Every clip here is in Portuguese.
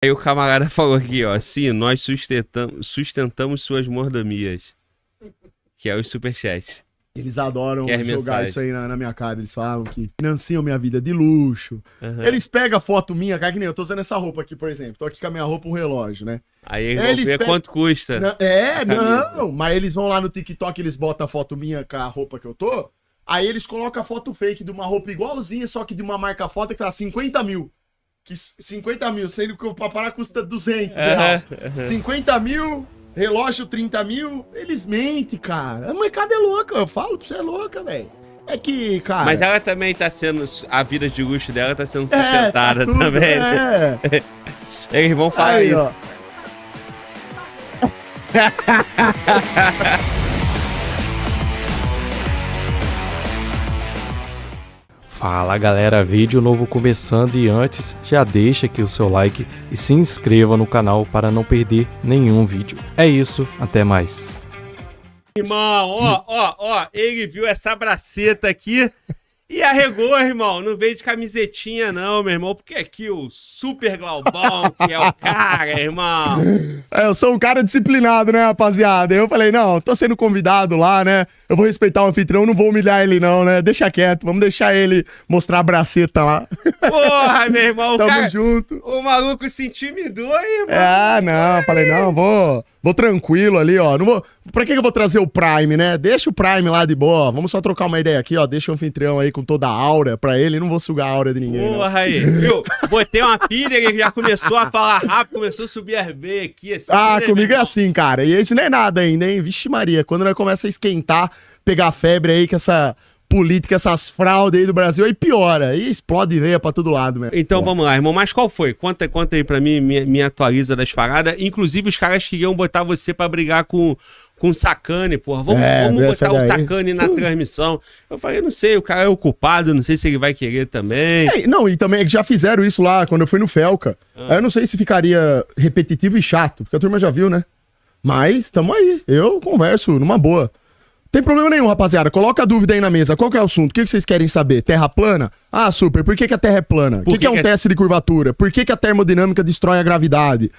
Aí o camarada falou aqui, ó. Sim, nós sustentamos suas mordomias. Que é o superchat. Eles adoram Que é jogar mensagem. isso aí na minha cara. Eles falam que financiam minha vida de luxo. Uhum. Eles pegam a foto minha, cara, que nem eu tô usando essa roupa aqui, por exemplo. Tô aqui com a minha roupa, um relógio, né? Aí eles vão ver quanto custa. Não. Mas eles vão lá no TikTok, eles botam a foto minha com a roupa que eu tô. Aí eles colocam a foto fake de uma roupa igualzinha, só que de uma marca foda que tá 50 mil. 50 mil, sendo que o papará custa 200 reais. 50 mil, relógio 30 mil, eles mentem, cara. A molecada é louca, eu falo pra você, é louca, velho. É que, cara... Mas ela também tá sendo... A vida de luxo dela tá sendo sustentada tá tudo, também. Eles vão falar aí, isso. Ó. Fala galera, vídeo novo começando e antes já deixa aqui o seu like e se inscreva no canal para não perder nenhum vídeo. É isso, até mais. Irmão, ó, ele viu essa braceta aqui e arregou, irmão. Não veio de camisetinha não, meu irmão, porque aqui o Super Glaubão, que é o cara, irmão. Eu sou um cara disciplinado, né, rapaziada? Eu falei, não, tô sendo convidado lá, né? Eu vou respeitar o anfitrião, não vou humilhar ele não, né? Deixa quieto, vamos deixar ele mostrar a braceta lá. Porra, meu irmão, Tamo cara, junto. o maluco se intimidou, irmão. Não, falei, não, vou tranquilo ali, ó. Não vou... Pra que eu vou trazer o Prime, né? Deixa o Prime lá de boa. Vamos só trocar uma ideia aqui, ó. Deixa o anfitrião aí com toda a aura pra ele. Não vou sugar a aura de ninguém. Porra, aí, viu? Botei uma pilha, ele já começou a falar rápido, começou a subir as B aqui, assim. Ah, né, comigo é assim, cara. E esse não é nada ainda, hein? Vixe Maria. Quando nós começa a esquentar, pegar febre aí com essa política, essas fraudes aí do Brasil, aí piora. Aí explode veia pra todo lado, né? Então vamos lá, irmão. Mas qual foi? Conta aí pra mim, me atualiza das paradas. Inclusive, os caras queriam botar você pra brigar com o Sacane, porra. Vamos botar o Sacane na transmissão. Eu falei, não sei, o cara é o culpado, não sei se ele vai querer também. Não, e também já fizeram isso lá quando eu fui no Felca. Aí eu não sei se ficaria repetitivo e chato, porque a turma já viu, né? Mas tamo aí. Eu converso numa boa. Tem problema nenhum, rapaziada. Coloca a dúvida aí na mesa. Qual que é o assunto? O que vocês querem saber? Terra plana? Ah, super. Por que a Terra é plana? O que é um teste de curvatura? Por que a termodinâmica destrói a gravidade?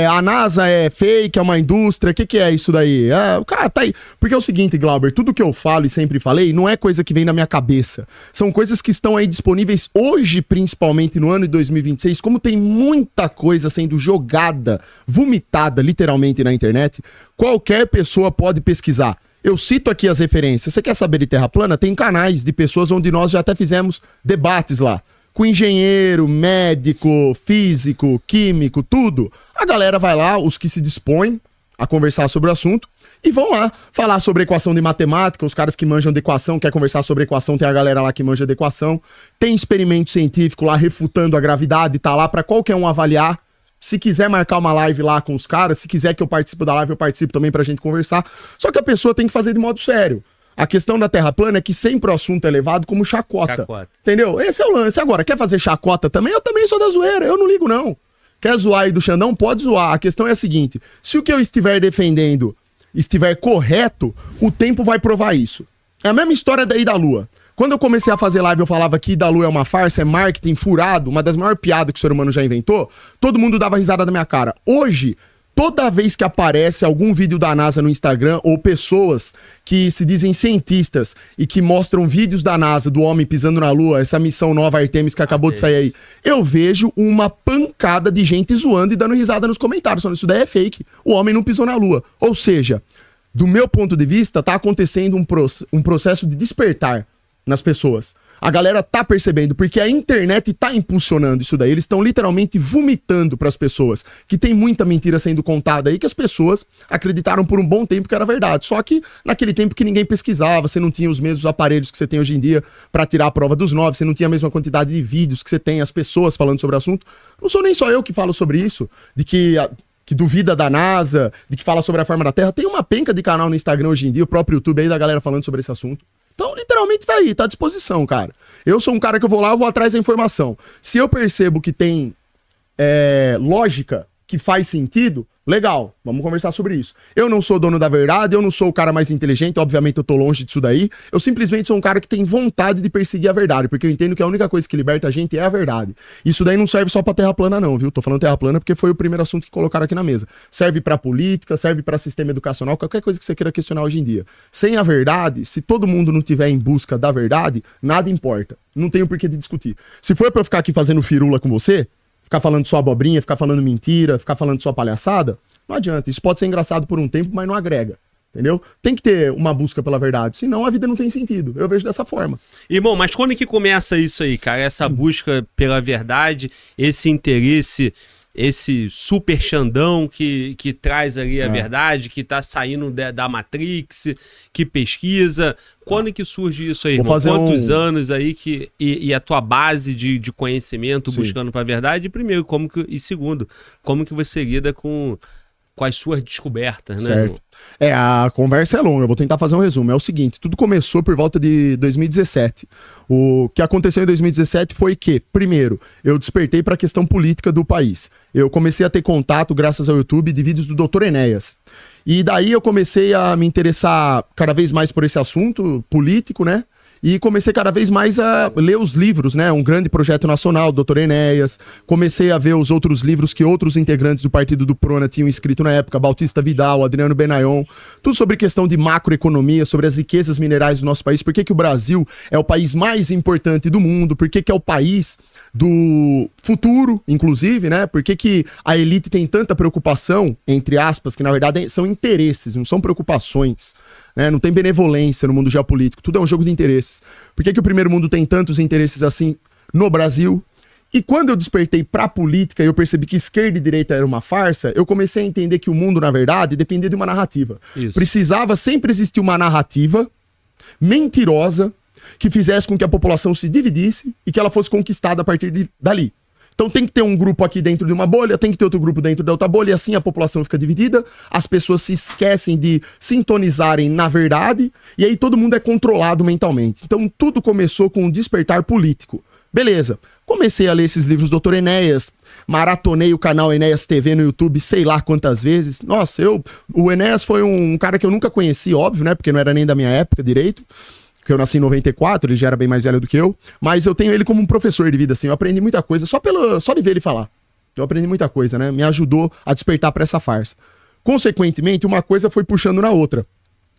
A NASA é fake, é uma indústria? O que é isso daí? O cara tá aí. Porque é o seguinte, Glauber, tudo que eu falo e sempre falei não é coisa que vem na minha cabeça. São coisas que estão aí disponíveis hoje, principalmente no ano de 2026. Como tem muita coisa sendo jogada, vomitada literalmente na internet, qualquer pessoa pode pesquisar. Eu cito aqui as referências. Você quer saber de Terra plana? Tem canais de pessoas onde nós já até fizemos debates lá. Com engenheiro, médico, físico, químico, tudo. A galera vai lá, os que se dispõem a conversar sobre o assunto, e vão lá falar sobre equação de matemática. Os caras que manjam de equação, quer conversar sobre equação, tem a galera lá que manja de equação. Tem experimento científico lá refutando a gravidade, tá lá pra qualquer um avaliar. Se quiser marcar uma live lá com os caras, se quiser que eu participe da live, eu participo também pra gente conversar. Só que a pessoa tem que fazer de modo sério. A questão da Terra plana é que sempre o assunto é levado como chacota. Entendeu? Esse é o lance. Agora, quer fazer chacota também? Eu também sou da zoeira, eu não ligo não. Quer zoar aí do Xandão? Pode zoar. A questão é a seguinte, se o que eu estiver defendendo estiver correto, o tempo vai provar isso. É a mesma história daí da Lua. Quando eu comecei a fazer live, eu falava que da Lua é uma farsa, é marketing furado, uma das maiores piadas que o ser humano já inventou. Todo mundo dava risada na minha cara. Hoje, toda vez que aparece algum vídeo da NASA no Instagram, ou pessoas que se dizem cientistas e que mostram vídeos da NASA, do homem pisando na Lua, essa missão nova Artemis que acabou de sair aí, eu vejo uma pancada de gente zoando e dando risada nos comentários, falando isso daí é fake, o homem não pisou na Lua. Ou seja, do meu ponto de vista, tá acontecendo um processo de despertar nas pessoas. A galera tá percebendo, porque a internet tá impulsionando isso daí. Eles estão literalmente vomitando pras pessoas, que tem muita mentira sendo contada aí, que as pessoas acreditaram por um bom tempo que era verdade. Só que naquele tempo que ninguém pesquisava, você não tinha os mesmos aparelhos que você tem hoje em dia pra tirar a prova dos 9, você não tinha a mesma quantidade de vídeos que você tem, as pessoas falando sobre o assunto. Não sou nem só eu que falo sobre isso, de que duvida da NASA, de que fala sobre a forma da Terra. Tem uma penca de canal no Instagram hoje em dia, o próprio YouTube aí da galera falando sobre esse assunto. Então, literalmente tá aí, tá à disposição, cara. Eu sou um cara que eu vou lá, eu vou atrás da informação. Se eu percebo que tem lógica, que faz sentido, legal, vamos conversar sobre isso. Eu não sou dono da verdade, eu não sou o cara mais inteligente, obviamente eu tô longe disso daí. Eu simplesmente sou um cara que tem vontade de perseguir a verdade, porque eu entendo que a única coisa que liberta a gente é a verdade. Isso daí não serve só pra terra plana não, viu? Tô falando terra plana porque foi o primeiro assunto que colocaram aqui na mesa. Serve pra política, serve pra sistema educacional, qualquer coisa que você queira questionar hoje em dia. Sem a verdade, se todo mundo não tiver em busca da verdade, nada importa. Não tem o porquê de discutir. Se for pra eu ficar aqui fazendo firula com você, ficar falando só abobrinha, ficar falando mentira, ficar falando só palhaçada, não adianta. Isso pode ser engraçado por um tempo, mas não agrega. Entendeu? Tem que ter uma busca pela verdade, senão a vida não tem sentido. Eu vejo dessa forma. Irmão, mas quando que começa isso aí, cara? Essa busca pela verdade, esse interesse, esse super Xandão que traz ali a verdade, que tá saindo da Matrix, que pesquisa. Quando que surge isso aí, irmão? Quantos anos aí e a tua base de conhecimento buscando pra verdade? Primeiro, e segundo, como que você lida com as suas descobertas, né? Certo. A conversa é longa, eu vou tentar fazer um resumo. É o seguinte, tudo começou por volta de 2017. O que aconteceu em 2017 foi que, primeiro, eu despertei para a questão política do país. Eu comecei a ter contato, graças ao YouTube, de vídeos do Dr. Enéas. E daí eu comecei a me interessar cada vez mais por esse assunto político, né? E comecei cada vez mais a ler os livros, né? Um grande projeto nacional, Dr. Enéas. Comecei a ver os outros livros que outros integrantes do partido do Prona tinham escrito na época. Bautista Vidal, Adriano Benayon. Tudo sobre questão de macroeconomia, sobre as riquezas minerais do nosso país. Por que o Brasil é o país mais importante do mundo? Por que é o país do futuro, inclusive, né? Por que a elite tem tanta preocupação, entre aspas, que na verdade são interesses, não são preocupações, né? Não tem benevolência no mundo geopolítico, tudo é um jogo de interesses. Por que o primeiro mundo tem tantos interesses assim no Brasil? E quando eu despertei pra política e eu percebi que esquerda e direita era uma farsa, eu comecei a entender que o mundo, na verdade, dependia de uma narrativa. Isso. Precisava sempre existir uma narrativa mentirosa que fizesse com que a população se dividisse e que ela fosse conquistada a partir dali. Então tem que ter um grupo aqui dentro de uma bolha, tem que ter outro grupo dentro da outra bolha, e assim a população fica dividida, as pessoas se esquecem de sintonizarem na verdade, e aí todo mundo é controlado mentalmente. Então tudo começou com um despertar político. Beleza, comecei a ler esses livros do Dr. Enéas, maratonei o canal Enéas TV no YouTube sei lá quantas vezes. Nossa, o Enéas foi um cara que eu nunca conheci, óbvio, né, porque não era nem da minha época direito. Porque eu nasci em 94, ele já era bem mais velho do que eu. Mas eu tenho ele como um professor de vida, assim. Eu aprendi muita coisa, só de ver ele falar. Eu aprendi muita coisa, né? Me ajudou a despertar pra essa farsa. Consequentemente, uma coisa foi puxando na outra.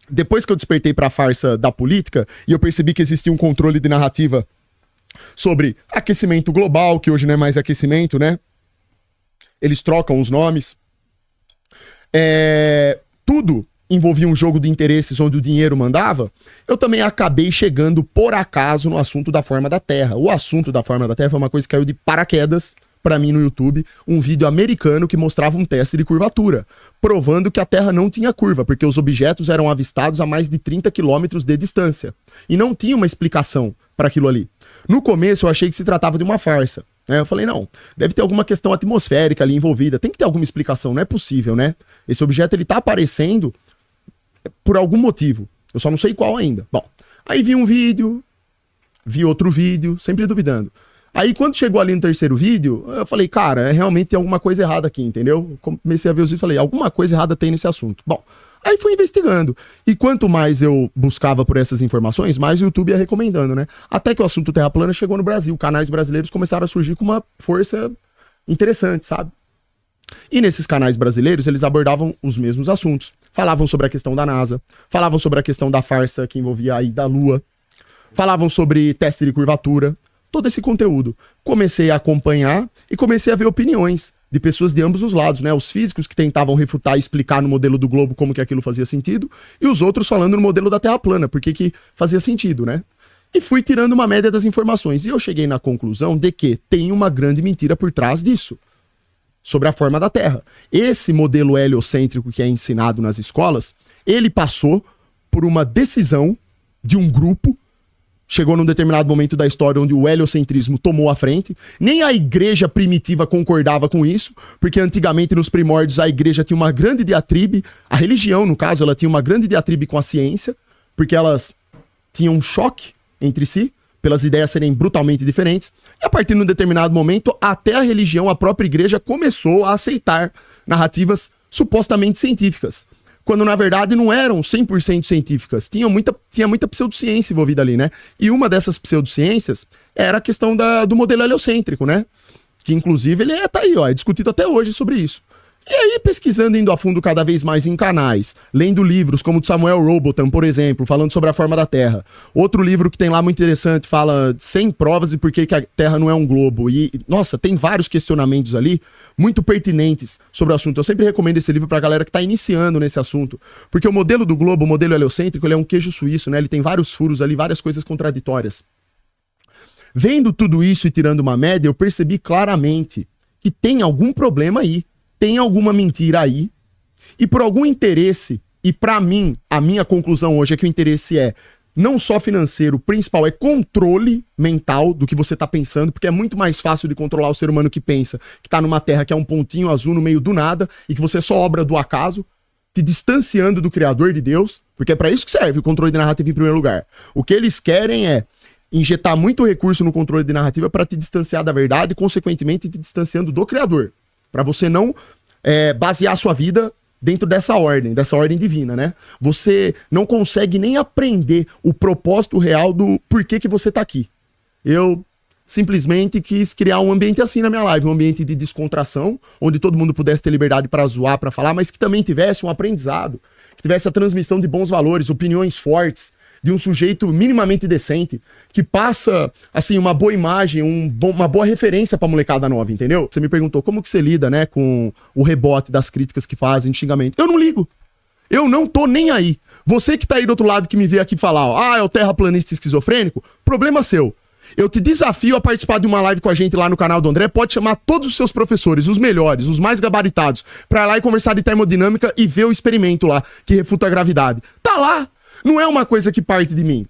Depois que eu despertei pra farsa da política, e eu percebi que existia um controle de narrativa sobre aquecimento global, que hoje não é mais aquecimento, né? Eles trocam os nomes. Tudo envolvia um jogo de interesses onde o dinheiro mandava, eu também acabei chegando por acaso no assunto da forma da Terra. O assunto da forma da Terra foi uma coisa que caiu de paraquedas pra mim no YouTube, um vídeo americano que mostrava um teste de curvatura, provando que a Terra não tinha curva, porque os objetos eram avistados a mais de 30 quilômetros de distância. E não tinha uma explicação para aquilo ali. No começo eu achei que se tratava de uma farsa. Eu falei, não, deve ter alguma questão atmosférica ali envolvida, tem que ter alguma explicação, não é possível, né? Esse objeto ele tá aparecendo por algum motivo, eu só não sei qual ainda. Bom, aí vi um vídeo, vi outro vídeo, sempre duvidando. Aí quando chegou ali no terceiro vídeo, eu falei, cara, realmente tem alguma coisa errada aqui, entendeu? Comecei a ver os vídeos e falei, alguma coisa errada tem nesse assunto. Bom, aí fui investigando. E quanto mais eu buscava por essas informações, mais o YouTube ia recomendando, né? Até que o assunto Terra Plana chegou no Brasil. Canais brasileiros começaram a surgir com uma força interessante, sabe? E nesses canais brasileiros, eles abordavam os mesmos assuntos. Falavam sobre a questão da NASA, falavam sobre a questão da farsa que envolvia a ida à Lua, falavam sobre teste de curvatura, todo esse conteúdo. Comecei a acompanhar e comecei a ver opiniões de pessoas de ambos os lados, né? Os físicos que tentavam refutar e explicar no modelo do globo como que aquilo fazia sentido, e os outros falando no modelo da Terra plana, porque que fazia sentido, né? E fui tirando uma média das informações. E eu cheguei na conclusão de que tem uma grande mentira por trás disso, sobre a forma da Terra. Esse modelo heliocêntrico que é ensinado nas escolas, ele passou por uma decisão de um grupo, chegou num determinado momento da história onde o heliocentrismo tomou a frente. Nem a igreja primitiva concordava com isso, porque antigamente nos primórdios a igreja tinha uma grande diatribe, a religião no caso, ela tinha uma grande diatribe com a ciência, porque elas tinham um choque entre si. pelas ideias serem brutalmente diferentes. E a partir de um determinado momento, até a religião, a própria igreja, começou a aceitar narrativas supostamente científicas, quando na verdade não eram 100% científicas. Tinha muita pseudociência envolvida ali, né? E uma dessas pseudociências era a questão do modelo heliocêntrico, né? Que inclusive ele tá aí, ó, é discutido até hoje sobre isso. E aí, pesquisando, indo a fundo cada vez mais em canais, lendo livros como o de Samuel Robotham, por exemplo, falando sobre a forma da Terra. Outro livro que tem lá muito interessante, fala 100 provas de por que a Terra não é um globo. E, nossa, tem vários questionamentos ali, muito pertinentes sobre o assunto. Eu sempre recomendo esse livro pra galera que tá iniciando nesse assunto. Porque o modelo do globo, o modelo heliocêntrico, ele é um queijo suíço, né? Ele tem vários furos ali, várias coisas contraditórias. Vendo tudo isso e tirando uma média, eu percebi claramente que tem algum problema aí. Tem alguma mentira aí, e por algum interesse, e pra mim, a minha conclusão hoje é que o interesse é não só financeiro, o principal é controle mental do que você tá pensando, porque é muito mais fácil de controlar o ser humano que pensa, que tá numa terra que é um pontinho azul no meio do nada, e que você é só obra do acaso, te distanciando do Criador de Deus, porque é pra isso que serve o controle de narrativa em primeiro lugar. O que eles querem é injetar muito recurso no controle de narrativa para te distanciar da verdade e, consequentemente, te distanciando do Criador. Pra você não basear a sua vida dentro dessa ordem divina, né? Você não consegue nem aprender o propósito real do porquê que você tá aqui. Eu simplesmente quis criar um ambiente assim na minha live, um ambiente de descontração, onde todo mundo pudesse ter liberdade pra zoar, pra falar, mas que também tivesse um aprendizado, que tivesse a transmissão de bons valores, opiniões fortes, de um sujeito minimamente decente, que passa, assim, uma boa imagem, uma boa referência pra molecada nova, entendeu? Você me perguntou como que você lida, né, com o rebote das críticas que fazem, de xingamento. Eu não ligo. Eu não tô nem aí. Você que tá aí do outro lado que me vê aqui falar, ó, é o terraplanista esquizofrênico, problema seu. Eu te desafio a participar de uma live com a gente lá no canal do André. Pode chamar todos os seus professores, os melhores, os mais gabaritados, pra ir lá e conversar de termodinâmica e ver o experimento lá, que refuta a gravidade. Tá lá! Não é uma coisa que parte de mim.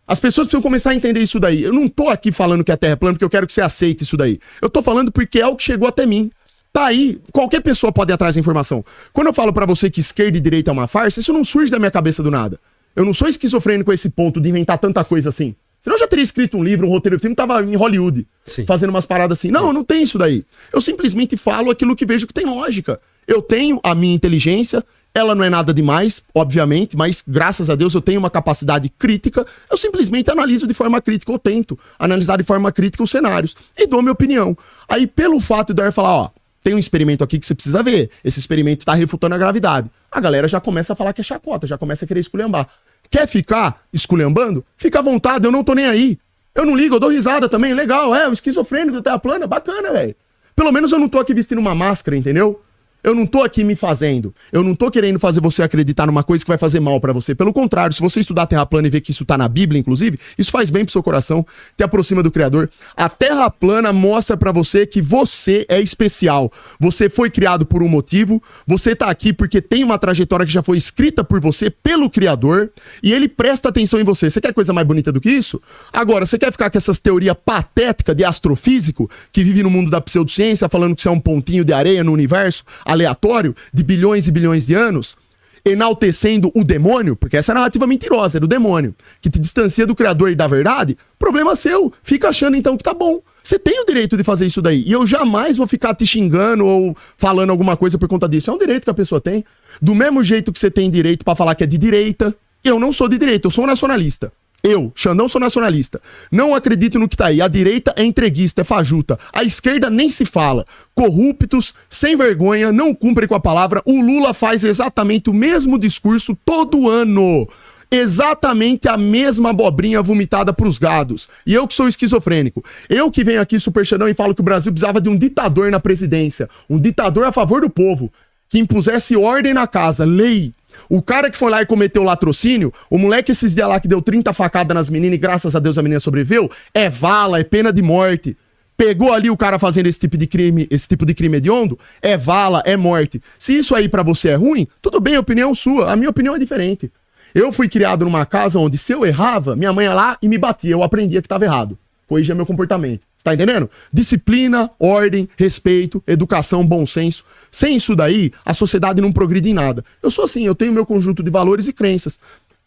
As pessoas precisam começar a entender isso daí. Eu não tô aqui falando que a Terra é plana porque eu quero que você aceite isso daí. Eu tô falando porque é o que chegou até mim. Tá aí, qualquer pessoa pode ir atrás da informação. Quando eu falo pra você que esquerda e direita é uma farsa, isso não surge da minha cabeça do nada. Eu não sou esquizofrênico a esse ponto de inventar tanta coisa assim. Senão eu já teria escrito um livro, um roteiro de filme, tava em Hollywood, fazendo umas paradas assim. Não, não tem isso daí. Eu simplesmente falo aquilo que vejo que tem lógica. Eu tenho a minha inteligência, ela não é nada demais, obviamente, mas graças a Deus eu tenho uma capacidade crítica, eu simplesmente analiso de forma crítica, ou tento analisar de forma crítica os cenários, e dou minha opinião. Aí, pelo fato de eu falar, ó, tem um experimento aqui que você precisa ver, esse experimento tá refutando a gravidade, a galera já começa a falar que é chacota, já começa a querer esculhambar. Quer ficar esculhambando? Fica à vontade, eu não tô nem aí. Eu não ligo, eu dou risada também, legal, o esquizofrênico da Terra plana, bacana, velho. Pelo menos eu não tô aqui vestindo uma máscara, entendeu? Eu não tô aqui me fazendo. Eu não tô querendo fazer você acreditar numa coisa que vai fazer mal pra você. Pelo contrário, se você estudar a Terra plana e ver que isso tá na Bíblia, inclusive, isso faz bem pro seu coração, te aproxima do Criador. A Terra plana mostra pra você que você é especial. Você foi criado por um motivo, você tá aqui porque tem uma trajetória que já foi escrita por você, pelo Criador, e ele presta atenção em você. Você quer coisa mais bonita do que isso? Agora, você quer ficar com essas teorias patéticas de astrofísico, que vive no mundo da pseudociência, falando que você é um pontinho de areia no universo, aleatório, de bilhões e bilhões de anos, enaltecendo o demônio, porque essa é a narrativa mentirosa, é do demônio, que te distancia do Criador e da verdade, problema seu, fica achando então que tá bom. Você tem o direito de fazer isso daí, e eu jamais vou ficar te xingando ou falando alguma coisa por conta disso, é um direito que a pessoa tem. Do mesmo jeito que você tem direito pra falar que é de direita, eu não sou de direita, eu sou nacionalista. Eu, Xandão, sou nacionalista. Não acredito no que tá aí. A direita é entreguista, é fajuta. A esquerda nem se fala. Corruptos, sem vergonha, não cumprem com a palavra. O Lula faz exatamente o mesmo discurso todo ano. Exatamente a mesma abobrinha vomitada pros gados. E eu que sou esquizofrênico. Eu que venho aqui, Super Xandão, e falo que o Brasil precisava de um ditador na presidência. Um ditador a favor do povo. Que impusesse ordem na casa, lei. O cara que foi lá e cometeu latrocínio, o moleque esses dias lá que deu 30 facadas nas meninas e graças a Deus a menina sobreviveu, é vala, é pena de morte. Pegou ali o cara fazendo esse tipo de crime hediondo, é vala, é morte. Se isso aí pra você é ruim, tudo bem, opinião sua, a minha opinião é diferente. Eu fui criado numa casa onde se eu errava, minha mãe ia lá e me batia, eu aprendia que tava errado. Corrigia meu comportamento. Tá entendendo? Disciplina, ordem, respeito, educação, bom senso. Sem isso daí, a sociedade não progride em nada. Eu sou assim, eu tenho meu conjunto de valores e crenças.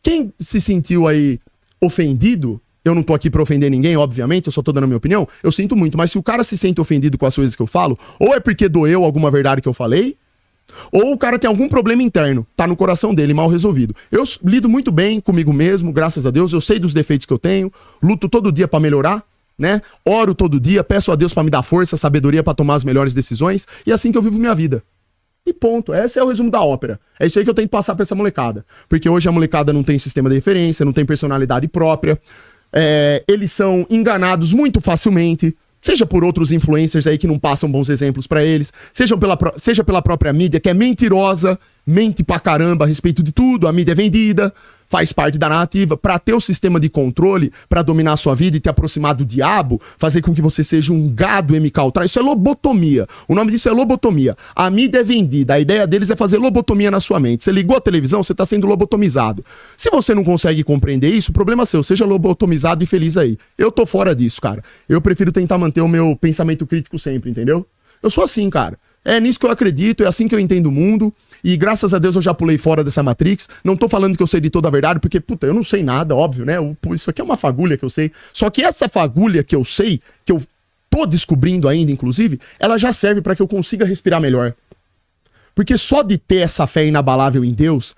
Quem se sentiu aí ofendido, eu não tô aqui pra ofender ninguém, obviamente, eu só tô dando a minha opinião, eu sinto muito, mas se o cara se sente ofendido com as coisas que eu falo, ou é porque doeu alguma verdade que eu falei, ou o cara tem algum problema interno, tá no coração dele, mal resolvido. Eu lido muito bem comigo mesmo, graças a Deus, eu sei dos defeitos que eu tenho, luto todo dia pra melhorar, né? Oro todo dia, peço a Deus pra me dar força, sabedoria pra tomar as melhores decisões, e é assim que eu vivo minha vida. E ponto, esse é o resumo da ópera. É isso aí que eu tento passar pra essa molecada. Porque hoje a molecada não tem sistema de referência, não tem personalidade própria, eles são enganados muito facilmente, seja por outros influencers aí que não passam bons exemplos pra eles, seja pela própria mídia, que é mentirosa, mente pra caramba a respeito de tudo, a mídia é vendida, faz parte da narrativa, pra ter o sistema de controle, pra dominar a sua vida e te aproximar do diabo, fazer com que você seja um gado MK Ultra, isso é lobotomia, o nome disso é lobotomia, a mídia é vendida, a ideia deles é fazer lobotomia na sua mente, você ligou a televisão, você tá sendo lobotomizado, se você não consegue compreender isso, o problema é seu, seja lobotomizado e feliz aí, eu tô fora disso, cara, eu prefiro tentar manter o meu pensamento crítico sempre, entendeu? Eu sou assim, cara. É nisso que eu acredito, é assim que eu entendo o mundo. E graças a Deus eu já pulei fora dessa Matrix. Não tô falando que eu sei de toda a verdade, porque, puta, eu não sei nada, óbvio, né? Isso aqui é uma fagulha que eu sei. Só que essa fagulha que eu sei, que eu tô descobrindo ainda, inclusive, ela já serve pra que eu consiga respirar melhor. Porque só de ter essa fé inabalável em Deus,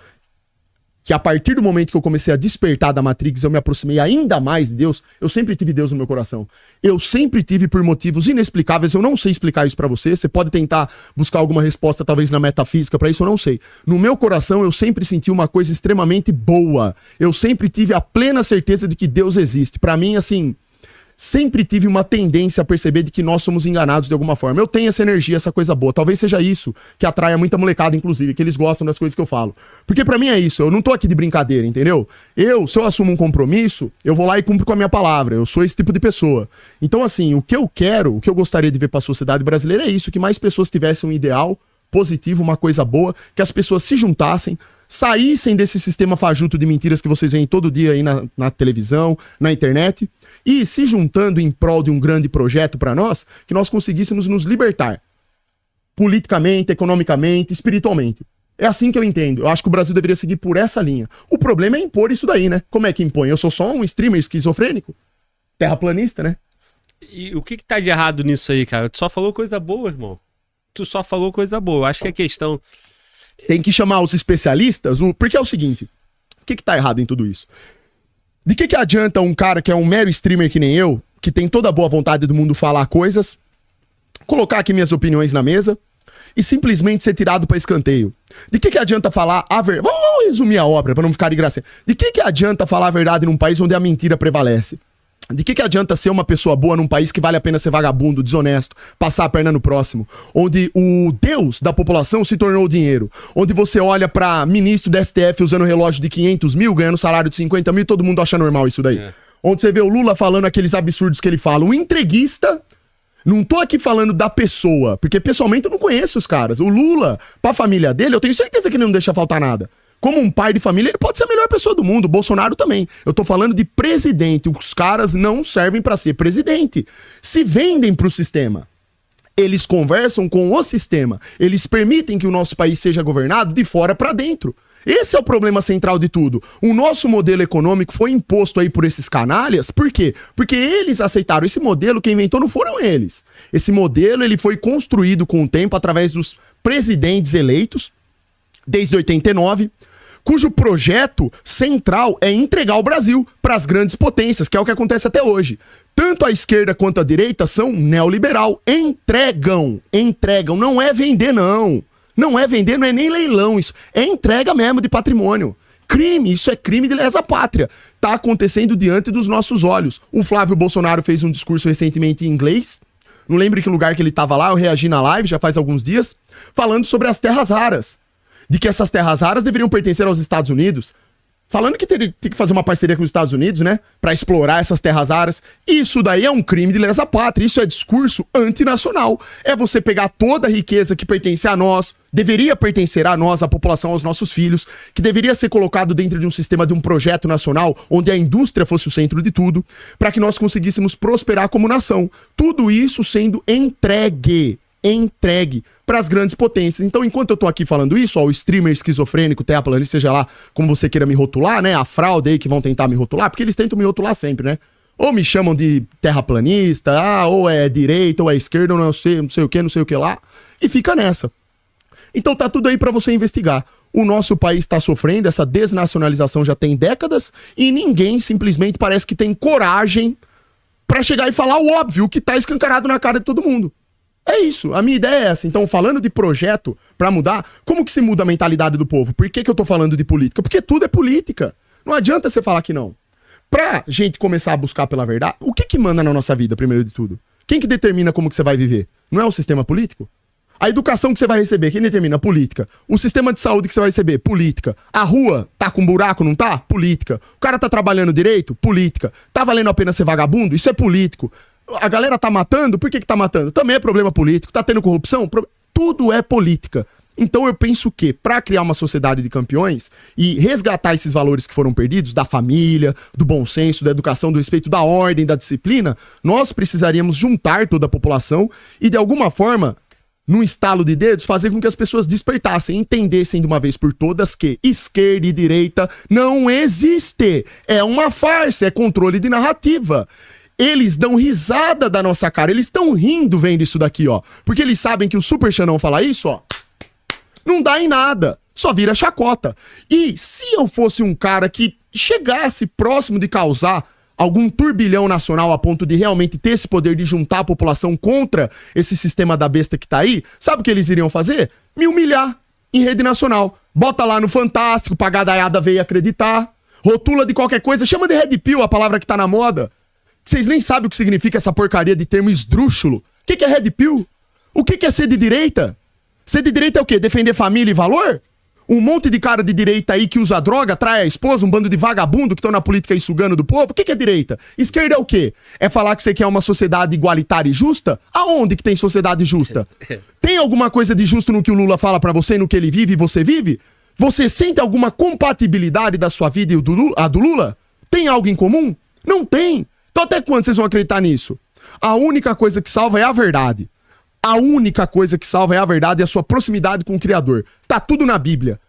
que a partir do momento que eu comecei a despertar da Matrix, eu me aproximei ainda mais de Deus, eu sempre tive Deus no meu coração. Eu sempre tive por motivos inexplicáveis, eu não sei explicar isso pra você, você pode tentar buscar alguma resposta talvez na metafísica pra isso, eu não sei. No meu coração eu sempre senti uma coisa extremamente boa. Eu sempre tive a plena certeza de que Deus existe. Pra mim, assim, sempre tive uma tendência a perceber de que nós somos enganados de alguma forma. Eu tenho essa energia, essa coisa boa. Talvez seja isso que atraia muita molecada, inclusive, que eles gostam das coisas que eu falo. Porque pra mim é isso, eu não tô aqui de brincadeira, entendeu? Se eu assumo um compromisso, eu vou lá e cumpro com a minha palavra. Eu sou esse tipo de pessoa. Então, assim, o que eu quero, o que eu gostaria de ver pra sociedade brasileira é isso, que mais pessoas tivessem um ideal positivo, uma coisa boa, que as pessoas se juntassem, saíssem desse sistema fajuto de mentiras que vocês veem todo dia aí na televisão, na internet, e se juntando em prol de um grande projeto para nós, que nós conseguíssemos nos libertar. Politicamente, economicamente, espiritualmente. É assim que eu entendo. Eu acho que o Brasil deveria seguir por essa linha. O problema é impor isso daí, né? Como é que impõe? Eu sou só um streamer esquizofrênico? Terraplanista, né? E o que tá de errado nisso aí, cara? Tu só falou coisa boa, irmão. Tu só falou coisa boa. Eu acho que a questão... Tem que chamar os especialistas, porque é o seguinte, o que tá errado em tudo isso? De que adianta um cara que é um mero streamer que nem eu, que tem toda a boa vontade do mundo falar coisas, colocar aqui minhas opiniões na mesa e simplesmente ser tirado pra escanteio? De que adianta falar a verdade? Vamos resumir a obra pra não ficar de graça. De que adianta falar a verdade num país onde a mentira prevalece? De que adianta ser uma pessoa boa num país que vale a pena ser vagabundo, desonesto, passar a perna no próximo? Onde o Deus da população se tornou o dinheiro. Onde você olha pra ministro do STF usando relógio de 500 mil, ganhando salário de 50 mil e todo mundo acha normal isso daí. Onde você vê o Lula falando aqueles absurdos que ele fala. Um entreguista... Não tô aqui falando da pessoa, porque pessoalmente eu não conheço os caras. O Lula, pra família dele, eu tenho certeza que ele não deixa faltar nada. Como um pai de família, ele pode ser a melhor pessoa do mundo. O Bolsonaro também. Eu tô falando de presidente. Os caras não servem pra ser presidente. Se vendem pro sistema. Eles conversam com o sistema. Eles permitem que o nosso país seja governado de fora pra dentro. Esse é o problema central de tudo. O nosso modelo econômico foi imposto aí por esses canalhas. Por quê? Porque eles aceitaram esse modelo, quem inventou não foram eles. Esse modelo ele foi construído com o tempo através dos presidentes eleitos, desde 89, cujo projeto central é entregar o Brasil para as grandes potências, que é o que acontece até hoje. Tanto a esquerda quanto a direita são neoliberal. Entregam, não é vender não. Não é vender, não é nem leilão isso. É entrega mesmo de patrimônio. Crime, isso é crime de lesa pátria. Tá acontecendo diante dos nossos olhos. O Flávio Bolsonaro fez um discurso recentemente em inglês. Não lembro em que lugar que ele tava lá, eu reagi na live já faz alguns dias, falando sobre as terras raras. De que essas terras raras deveriam pertencer aos Estados Unidos. Falando que tem que fazer uma parceria com os Estados Unidos, né? Pra explorar essas terras raras. Isso daí é um crime de lesa pátria. Isso é discurso antinacional. É você pegar toda a riqueza que pertence a nós, deveria pertencer a nós, a população, aos nossos filhos, que deveria ser colocado dentro de um sistema, de um projeto nacional, onde a indústria fosse o centro de tudo, para que nós conseguíssemos prosperar como nação. Tudo isso sendo entregue para as grandes potências. Então, enquanto eu tô aqui falando isso, ó, o streamer esquizofrênico, terraplanista, seja lá como você queira me rotular, né? A fraude aí que vão tentar me rotular, porque eles tentam me rotular sempre, né? Ou me chamam de terraplanista, ou é direita, ou é esquerda, ou não sei o que lá. E fica nessa. Então tá tudo aí pra você investigar. O nosso país tá sofrendo, essa desnacionalização já tem décadas, e ninguém simplesmente parece que tem coragem pra chegar e falar o óbvio, o que tá escancarado na cara de todo mundo. É isso, a minha ideia é essa. Então, falando de projeto pra mudar, como que se muda a mentalidade do povo? Por que eu tô falando de política? Porque tudo é política. Não adianta você falar que não. Pra gente começar a buscar pela verdade, o que manda na nossa vida, primeiro de tudo? Quem que determina como que você vai viver? Não é o sistema político? A educação que você vai receber, quem determina? Política. O sistema de saúde que você vai receber? Política. A rua tá com buraco, não tá? Política. O cara tá trabalhando direito? Política. Tá valendo a pena ser vagabundo? Isso é político. A galera tá matando? Por que tá matando? Também é problema político. Tá tendo corrupção? Tudo é política. Então eu penso que, para criar uma sociedade de campeões e resgatar esses valores que foram perdidos, da família, do bom senso, da educação, do respeito, da ordem, da disciplina, nós precisaríamos juntar toda a população e, de alguma forma, num estalo de dedos, fazer com que as pessoas despertassem, entendessem de uma vez por todas que esquerda e direita não existe. É uma farsa, é controle de narrativa. Eles dão risada da nossa cara, eles estão rindo vendo isso daqui, ó. Porque eles sabem que o Super Xanão falar isso, ó, não dá em nada, só vira chacota. E se eu fosse um cara que chegasse próximo de causar algum turbilhão nacional a ponto de realmente ter esse poder de juntar a população contra esse sistema da besta que tá aí, sabe o que eles iriam fazer? Me humilhar em rede nacional. Bota lá no Fantástico, pra gadaiada veio acreditar, rotula de qualquer coisa, chama de Red Pill, a palavra que tá na moda. Vocês nem sabem o que significa essa porcaria de termo esdrúxulo. O que é Red Pill? O que é ser de direita? Ser de direita é o quê? Defender família e valor? Um monte de cara de direita aí que usa droga, trai a esposa, um bando de vagabundo que estão na política aí sugando do povo. O que é direita? Esquerda é o quê? É falar que você quer uma sociedade igualitária e justa? Aonde que tem sociedade justa? Tem alguma coisa de justo no que o Lula fala pra você, no que ele vive e você vive? Você sente alguma compatibilidade da sua vida e a do Lula? Tem algo em comum? Não tem. Então até quando vocês vão acreditar nisso? A única coisa que salva é a verdade. A única coisa que salva é a verdade e a sua proximidade com o Criador. Tá tudo na Bíblia.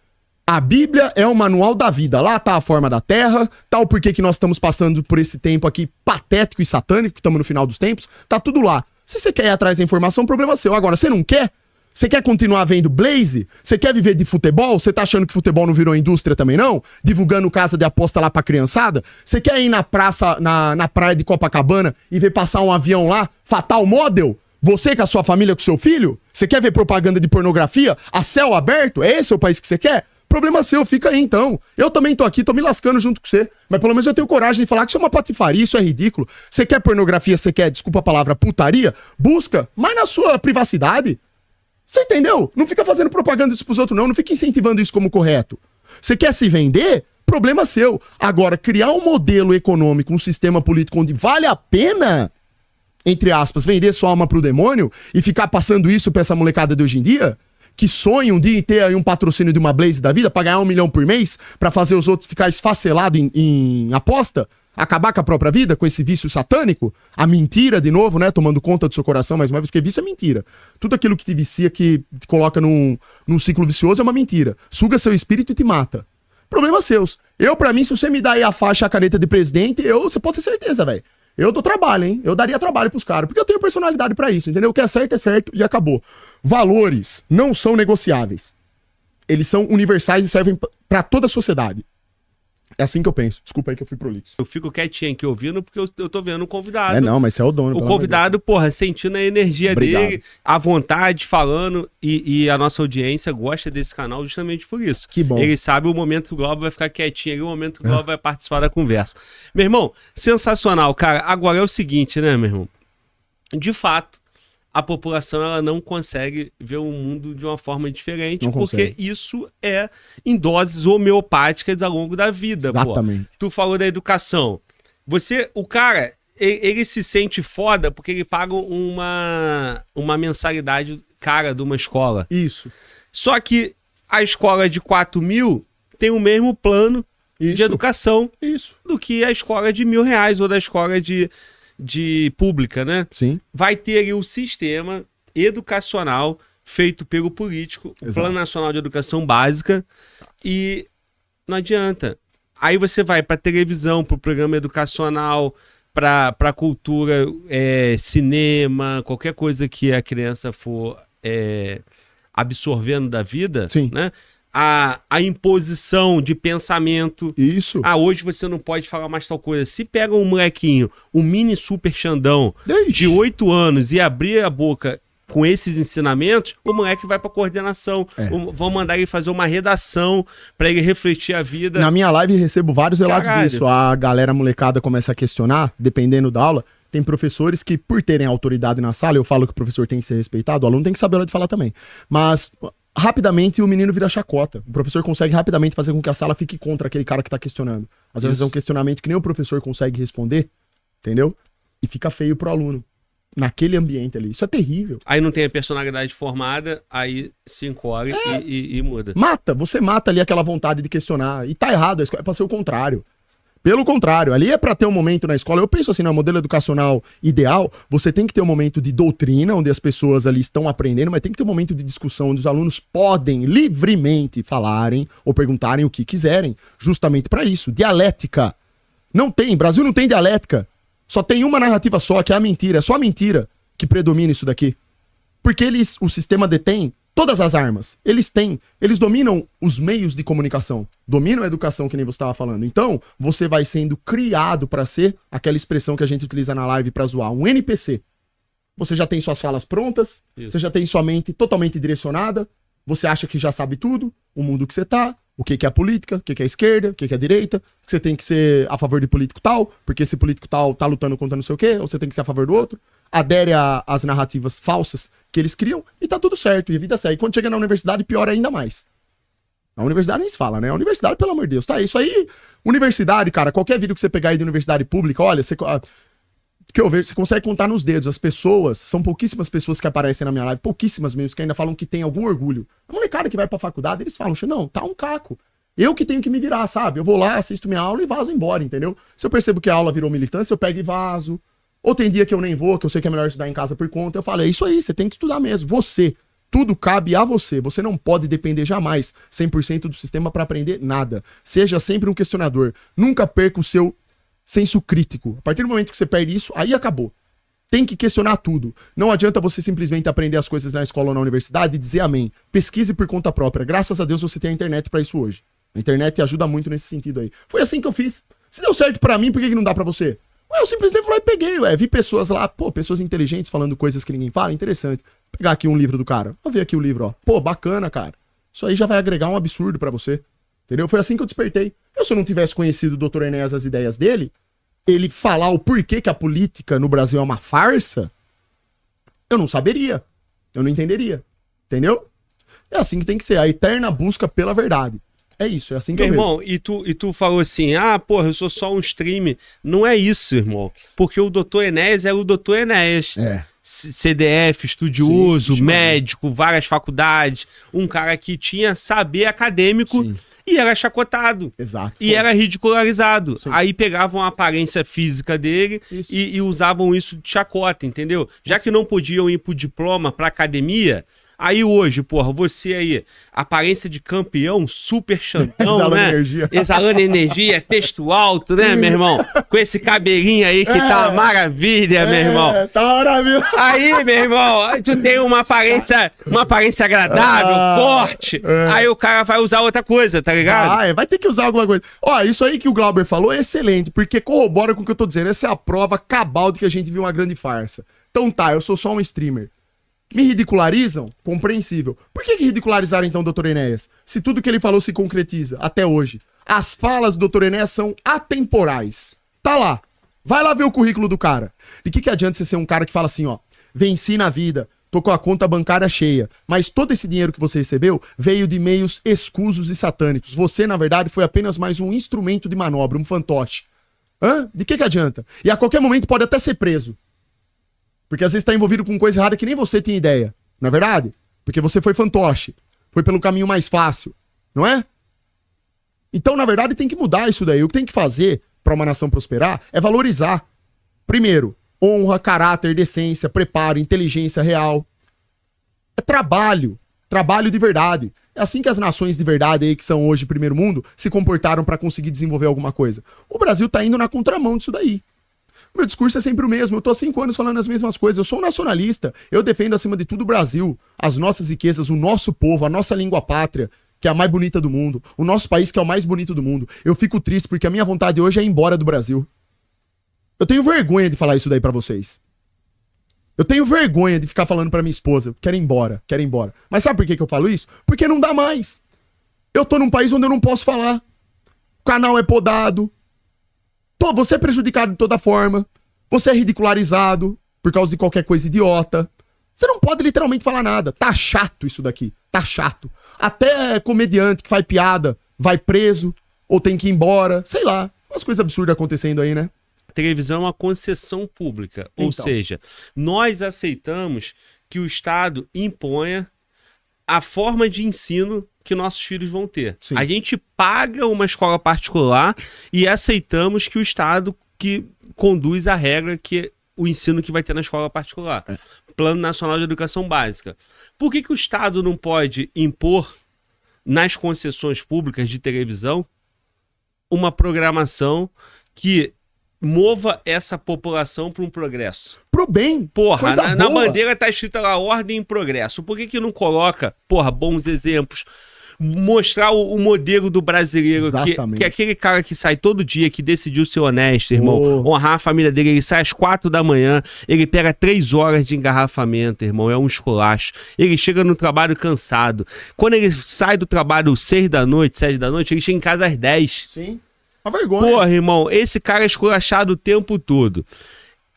A Bíblia é o manual da vida. Lá tá a forma da terra, tá o porquê que nós estamos passando por esse tempo aqui patético e satânico, que estamos no final dos tempos. Tá tudo lá. Se você quer ir atrás da informação, problema seu. Agora, você não quer? Você quer continuar vendo Blaze? Você quer viver de futebol? Você tá achando que futebol não virou indústria também, não? Divulgando casa de aposta lá pra criançada? Você quer ir na praça, na praia de Copacabana e ver passar um avião lá, Fatal Model? Você com a sua família, com o seu filho? Você quer ver propaganda de pornografia a céu aberto? É esse o país que você quer? Problema seu, fica aí então. Eu também tô aqui, tô me lascando junto com você. Mas pelo menos eu tenho coragem de falar que isso é uma patifaria, isso é ridículo. Você quer pornografia, você quer, desculpa a palavra, putaria? Busca, mas na sua privacidade. Você entendeu? Não fica fazendo propaganda disso pros outros não fica incentivando isso como correto. Você quer se vender? Problema seu. Agora, criar um modelo econômico, um sistema político onde vale a pena, entre aspas, vender sua alma pro demônio e ficar passando isso pra essa molecada de hoje em dia, que sonha um dia em ter aí um patrocínio de uma Blaze da vida pra ganhar 1 milhão por mês, pra fazer os outros ficar esfacelados em aposta, acabar com a própria vida, com esse vício satânico, a mentira de novo, né, tomando conta do seu coração mais uma vez, porque vício é mentira. Tudo aquilo que te vicia, que te coloca num ciclo vicioso é uma mentira. Suga seu espírito e te mata. Problemas seus. Eu, pra mim, se você me dá aí a faixa, a caneta de presidente, você pode ter certeza, velho. Eu dou trabalho, hein? Eu daria trabalho pros caras, porque eu tenho personalidade pra isso, entendeu? O que é certo e acabou. Valores não são negociáveis. Eles são universais e servem pra toda a sociedade. É assim que eu penso. Desculpa aí que eu fui prolixo. Eu fico quietinho aqui ouvindo porque eu tô vendo o convidado. Não, mas você é o dono. O convidado, porra, sentindo a energia dele, à vontade, falando. E a nossa audiência gosta desse canal justamente por isso. Que bom. Ele sabe o momento que o Globo vai ficar quietinho ali, o momento que o Globo vai participar da conversa. Meu irmão, sensacional, cara. Agora é o seguinte, né, meu irmão? De fato, a população ela não consegue ver o mundo de uma forma diferente, não porque consegue. isso é em doses homeopáticas ao longo da vida. Exatamente. Pô. Tu falou da educação. O cara, ele se sente foda porque ele paga uma mensalidade cara de uma escola. Isso. Só que a escola de 4 mil tem o mesmo plano de educação do que a escola de R$1.000 ou da escola de pública, né? Sim. Vai ter ali o sistema educacional feito pelo político, o Plano Nacional de Educação Básica. Exato. E não adianta. Aí você vai para televisão, para o programa educacional, pra cultura, cinema, qualquer coisa que a criança for absorvendo da vida, Sim. né? A imposição de pensamento. Isso. Hoje você não pode falar mais tal coisa. Se pega um molequinho, um mini super Xandão de 8 anos e abrir a boca com esses ensinamentos, o moleque vai pra coordenação. Vão mandar ele fazer uma redação pra ele refletir a vida. Na minha live recebo vários relatos disso. A galera molecada começa a questionar, dependendo da aula. Tem professores que, por terem autoridade na sala, eu falo que o professor tem que ser respeitado, o aluno tem que saber a hora de falar também. Mas rapidamente o menino vira chacota. O professor consegue rapidamente fazer com que a sala fique contra aquele cara que tá questionando. Às vezes é um questionamento que nem o professor consegue responder, entendeu? E fica feio pro aluno. Naquele ambiente ali. Isso é terrível. Aí não tem a personalidade formada, aí se encolhe e muda. Você mata ali aquela vontade de questionar. E tá errado, é pra ser o contrário. Pelo contrário, ali é pra ter um momento na escola. Eu penso assim, no modelo educacional ideal, você tem que ter um momento de doutrina, onde as pessoas ali estão aprendendo, mas tem que ter um momento de discussão, onde os alunos podem livremente falarem ou perguntarem o que quiserem, justamente pra isso. Dialética. Não tem, Brasil não tem dialética. Só tem uma narrativa só, que é a mentira. É só a mentira que predomina isso daqui. Porque o sistema detém todas as armas. Eles dominam os meios de comunicação. Dominam a educação, que nem você estava falando. Então, você vai sendo criado para ser aquela expressão que a gente utiliza na live para zoar, um NPC. Você já tem suas falas prontas, você já tem sua mente totalmente direcionada, você acha que já sabe tudo, o mundo que você tá, o que é a política, o que é a esquerda, o que é a direita, que você tem que ser a favor de político tal, porque esse político tal tá lutando contra não sei o quê, ou você tem que ser a favor do outro. Adere às narrativas falsas que eles criam e tá tudo certo, e a vida segue. Quando chega na universidade, piora ainda mais. Na universidade nem se fala, né? A universidade, pelo amor de Deus, tá? Isso aí, universidade, cara, qualquer vídeo que você pegar aí de universidade pública, olha, que eu vejo, você consegue contar nos dedos. As pessoas, são pouquíssimas pessoas que aparecem na minha live, pouquíssimas mesmo, que ainda falam que tem algum orgulho. A molecada que vai pra faculdade, eles falam, não, tá um caco. Eu que tenho que me virar, sabe? Eu vou lá, assisto minha aula e vazo embora, entendeu? Se eu percebo que a aula virou militância, eu pego e vazo. Ou tem dia que eu nem vou, que eu sei que é melhor estudar em casa por conta, eu falo, é isso aí, você tem que estudar mesmo. Tudo cabe a você. Você não pode depender jamais 100% do sistema para aprender nada. Seja sempre um questionador. Nunca perca o seu senso crítico. A partir do momento que você perde isso, aí acabou. Tem que questionar tudo. Não adianta você simplesmente aprender as coisas na escola ou na universidade e dizer amém. Pesquise por conta própria. Graças a Deus você tem a internet para isso hoje. A internet ajuda muito nesse sentido aí. Foi assim que eu fiz. Se deu certo para mim, por que não dá para você? Eu simplesmente fui lá e peguei, vi pessoas lá, pessoas inteligentes falando coisas que ninguém fala, interessante. Vou pegar aqui um livro do cara, vou ver aqui o livro, bacana, cara. Isso aí já vai agregar um absurdo pra você, entendeu? Foi assim que eu despertei. Se eu não tivesse conhecido o Dr. Enéas, as ideias dele, ele falar o porquê que a política no Brasil é uma farsa, eu não saberia, eu não entenderia, entendeu? É assim que tem que ser, a eterna busca pela verdade. É isso, é assim que eu vejo. Meu irmão, e tu falou assim, eu sou só um stream. Não é isso, irmão. Porque o Dr. Enéas é o Dr. Enéas. CDF, estudioso, médico, várias faculdades. Um cara que tinha saber acadêmico e era chacotado. Exato. E era ridicularizado. Sim. Aí pegavam a aparência física dele e usavam isso de chacota, entendeu? Já que não podiam ir pro diploma, pra academia... Aí hoje, você aí, aparência de campeão, super Xandão, exalando né? Energia. Exalando energia, texto alto, né, meu irmão? Com esse cabelinho aí que tá uma maravilha, meu irmão. Tá maravilha. Aí, meu irmão, tu tem uma aparência agradável, forte. Aí o cara vai usar outra coisa, tá ligado? Vai ter que usar alguma coisa. Isso aí que o Glauber falou é excelente, porque corrobora com o que eu tô dizendo. Essa é a prova cabal de que a gente viu uma grande farsa. Então eu sou só um streamer. Me ridicularizam? Compreensível. Por que ridicularizaram então o Dr. Enéas? Se tudo que ele falou se concretiza até hoje. As falas do Dr. Enéas são atemporais. Tá lá. Vai lá ver o currículo do cara. De que adianta você ser um cara que fala assim, venci na vida, tô com a conta bancária cheia, mas todo esse dinheiro que você recebeu veio de meios escusos e satânicos. Você, na verdade, foi apenas mais um instrumento de manobra, um fantoche. De que adianta? E a qualquer momento pode até ser preso. Porque às vezes tá envolvido com coisa errada que nem você tinha ideia. Não é verdade? Porque você foi fantoche. Foi pelo caminho mais fácil. Não é? Então, na verdade, tem que mudar isso daí. O que tem que fazer para uma nação prosperar é valorizar. Primeiro, honra, caráter, decência, preparo, inteligência real. É trabalho. Trabalho de verdade. É assim que as nações de verdade aí, que são hoje primeiro mundo, se comportaram para conseguir desenvolver alguma coisa. O Brasil tá indo na contramão disso daí. Meu discurso é sempre o mesmo. Eu tô há 5 anos falando as mesmas coisas. Eu sou um nacionalista. Eu defendo, acima de tudo, o Brasil, as nossas riquezas, o nosso povo, a nossa língua pátria, que é a mais bonita do mundo. O nosso país, que é o mais bonito do mundo. Eu fico triste porque a minha vontade hoje é ir embora do Brasil. Eu tenho vergonha de falar isso daí pra vocês. Eu tenho vergonha de ficar falando pra minha esposa, quero ir embora, quero ir embora. Mas sabe por que eu falo isso? Porque não dá mais. Eu tô num país onde eu não posso falar. O canal é podado. Você é prejudicado de toda forma. Você é ridicularizado por causa de qualquer coisa idiota. Você não pode literalmente falar nada. Tá chato isso daqui. Tá chato. Até comediante que faz piada vai preso ou tem que ir embora. Sei lá. Umas coisas absurdas acontecendo aí, né? Televisão é uma concessão pública. Então. Ou seja, nós aceitamos que o Estado imponha a forma de ensino que nossos filhos vão ter. Sim. A gente paga uma escola particular e aceitamos que o Estado que conduz a regra que o ensino que vai ter na escola particular. Plano Nacional de Educação Básica. Por que o Estado não pode impor nas concessões públicas de televisão uma programação que mova essa população para um progresso? Pro bem. Porra, na bandeira tá escrita lá ordem e progresso. Por que não coloca, porra, bons exemplos? Mostrar o modelo do brasileiro, que é aquele cara que sai todo dia, que decidiu ser honesto, irmão, honrar a família dele, ele sai às 4 da manhã, ele pega 3 horas de engarrafamento, irmão, é um esculacho. Ele chega no trabalho cansado. Quando ele sai do trabalho 6 da noite, 7 da noite, ele chega em casa às 10. Sim, uma vergonha. Porra, irmão, esse cara é esculachado o tempo todo.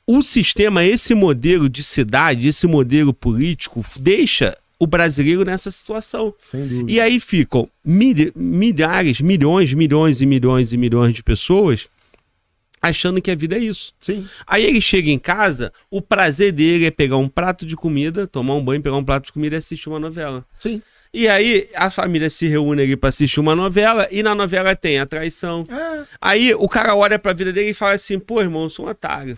O sistema, esse modelo de cidade, esse modelo político, deixa o brasileiro nessa situação. Sem dúvida. E aí ficam milhões de pessoas achando que a vida é isso. Sim. Aí ele chega em casa, o prazer dele é pegar um prato de comida, tomar um banho, pegar um prato de comida e assistir uma novela. Sim. E aí a família se reúne ali pra assistir uma novela e na novela tem a traição. Aí o cara olha pra vida dele e fala assim, pô, irmão, eu sou um otário.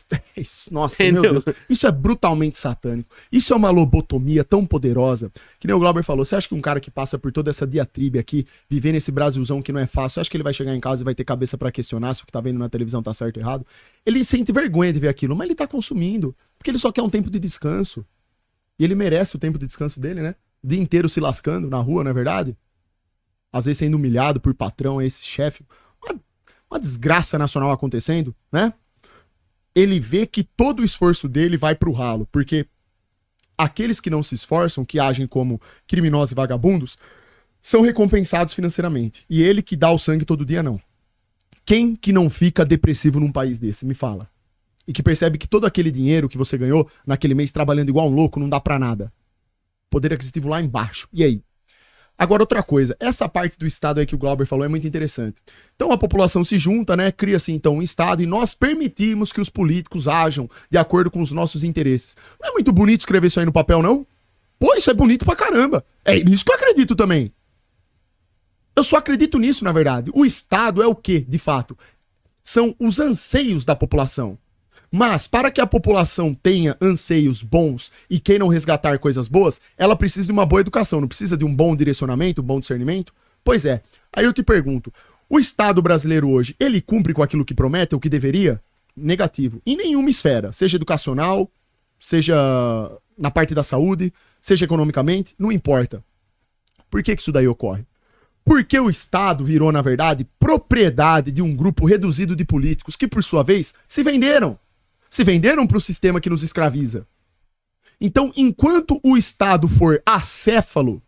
Nossa, entendeu? Meu Deus. Isso é brutalmente satânico. Isso é uma lobotomia tão poderosa. Que nem o Glauber falou, você acha que um cara que passa por toda essa diatribe aqui, viver nesse Brasilzão que não é fácil, você acha que ele vai chegar em casa e vai ter cabeça pra questionar se o que tá vendo na televisão tá certo ou errado? Ele sente vergonha de ver aquilo, mas ele tá consumindo. Porque ele só quer um tempo de descanso. E ele merece o tempo de descanso dele, né? O dia inteiro se lascando na rua, não é verdade? Às vezes sendo humilhado por patrão, esse chefe. Uma desgraça nacional acontecendo, né? Ele vê que todo o esforço dele vai pro ralo, porque aqueles que não se esforçam, que agem como criminosos e vagabundos, são recompensados financeiramente. E ele que dá o sangue todo dia, não. Quem que não fica depressivo num país desse? Me fala. E que percebe que todo aquele dinheiro que você ganhou naquele mês trabalhando igual um louco não dá pra nada. Poder aquisitivo lá embaixo. E aí? Agora outra coisa, essa parte do Estado aí que o Glauber falou é muito interessante. Então a população se junta, né, cria-se então um Estado e nós permitimos que os políticos ajam de acordo com os nossos interesses. Não é muito bonito escrever isso aí no papel, não? Pô, isso é bonito pra caramba. É nisso que eu acredito também. Eu só acredito nisso, na verdade. O Estado é o quê, de fato? São os anseios da população. Mas, para que a população tenha anseios bons e queiram resgatar coisas boas, ela precisa de uma boa educação, não precisa de um bom direcionamento, um bom discernimento? Pois é. Aí eu te pergunto, o Estado brasileiro hoje, ele cumpre com aquilo que promete, ou que deveria? Negativo. Em nenhuma esfera, seja educacional, seja na parte da saúde, seja economicamente, não importa. Por que isso daí ocorre? Porque o Estado virou, na verdade, propriedade de um grupo reduzido de políticos que, por sua vez, se venderam. Se venderam para o sistema que nos escraviza. Então, enquanto o Estado for acéfalo,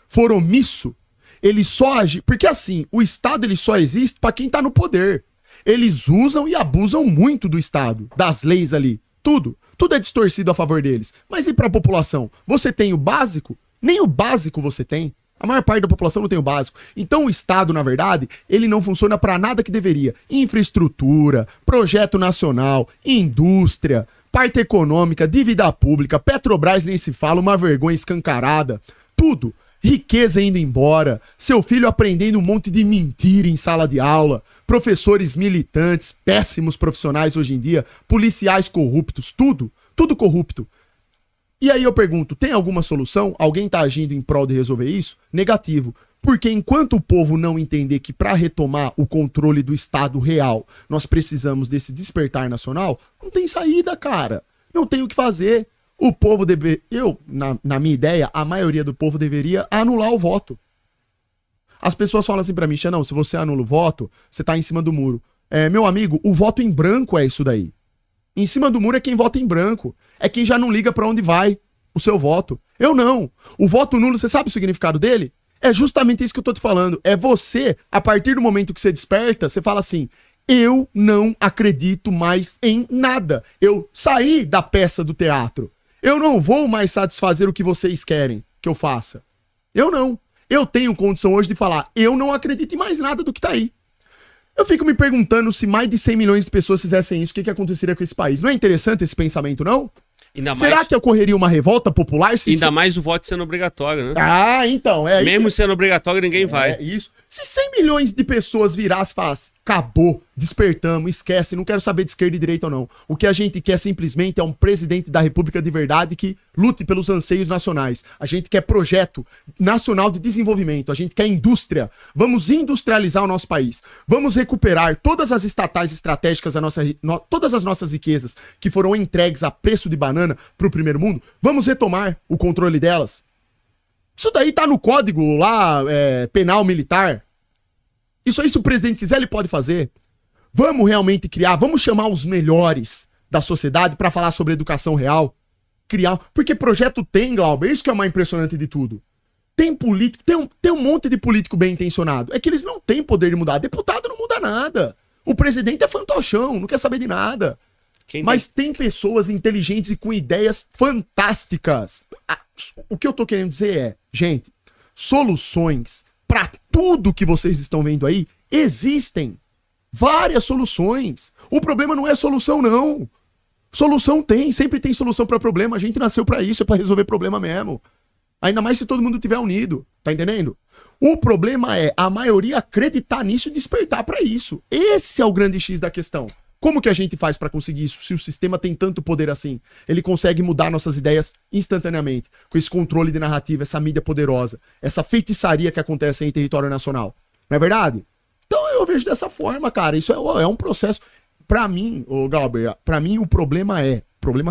for omisso, ele só age... Porque assim, o Estado ele só existe para quem está no poder. Eles usam e abusam muito do Estado, das leis ali. Tudo é distorcido a favor deles. Mas e para a população? Você tem o básico? Nem o básico você tem. A maior parte da população não tem o básico. Então o Estado, na verdade, ele não funciona para nada que deveria. Infraestrutura, projeto nacional, indústria, parte econômica, dívida pública, Petrobras nem se fala, uma vergonha escancarada. Tudo. Riqueza indo embora, seu filho aprendendo um monte de mentira em sala de aula, professores militantes, péssimos profissionais hoje em dia, policiais corruptos, tudo corrupto. E aí eu pergunto, tem alguma solução? Alguém tá agindo em prol de resolver isso? Negativo. Porque enquanto o povo não entender que para retomar o controle do Estado real, nós precisamos desse despertar nacional, não tem saída, cara. Não tem o que fazer. O povo na minha ideia, a maioria do povo deveria anular o voto. As pessoas falam assim pra mim, Xanão, se você anula o voto, você tá em cima do muro. Meu amigo, o voto em branco é isso daí. Em cima do muro é quem vota em branco. É quem já não liga pra onde vai o seu voto. Eu não. O voto nulo, você sabe o significado dele? É justamente isso que eu tô te falando. É você, a partir do momento que você desperta, você fala assim, eu não acredito mais em nada. Eu saí da peça do teatro. Eu não vou mais satisfazer o que vocês querem que eu faça. Eu não. Eu tenho condição hoje de falar, eu não acredito em mais nada do que tá aí. Eu fico me perguntando se mais de 100 milhões de pessoas fizessem isso, o que aconteceria com esse país? Não é interessante esse pensamento, não? Será que ocorreria uma revolta popular? Ainda mais o voto sendo obrigatório, né? Ah, então. Mesmo sendo obrigatório, ninguém vai. É isso. Se 100 milhões de pessoas virassem e falassem, acabou, despertamos, esquece, não quero saber de esquerda e direita ou não. O que a gente quer simplesmente é um presidente da República de verdade que lute pelos anseios nacionais. A gente quer projeto nacional de desenvolvimento. A gente quer indústria. Vamos industrializar o nosso país. Vamos recuperar todas as estatais estratégicas, todas as nossas riquezas que foram entregues a preço de banana para o primeiro mundo, vamos retomar o controle delas. Isso daí tá no código lá, penal militar. Isso aí, se o presidente quiser, ele pode fazer. Vamos realmente criar, vamos chamar os melhores da sociedade para falar sobre educação real. Criar, porque projeto tem, Glauber, isso que é o mais impressionante de tudo. Tem político, tem um monte de político bem intencionado. É que eles não têm poder de mudar. Deputado não muda nada. O presidente é fantochão, não quer saber de nada. Mas tem pessoas inteligentes e com ideias fantásticas. O que eu tô querendo dizer é, gente, soluções para tudo que vocês estão vendo aí existem. Várias soluções. O problema não é solução, não. Solução tem, sempre tem solução para problema. A gente nasceu para isso, é para resolver problema mesmo. Ainda mais se todo mundo estiver unido, tá entendendo? O problema é a maioria acreditar nisso e despertar para isso. Esse é o grande X da questão. Como que a gente faz para conseguir isso, se o sistema tem tanto poder assim? Ele consegue mudar nossas ideias instantaneamente, com esse controle de narrativa, essa mídia poderosa, essa feitiçaria que acontece em território nacional. Não é verdade? Então eu vejo dessa forma, cara. Isso é um processo. Pra mim, Glauber, pra mim o problema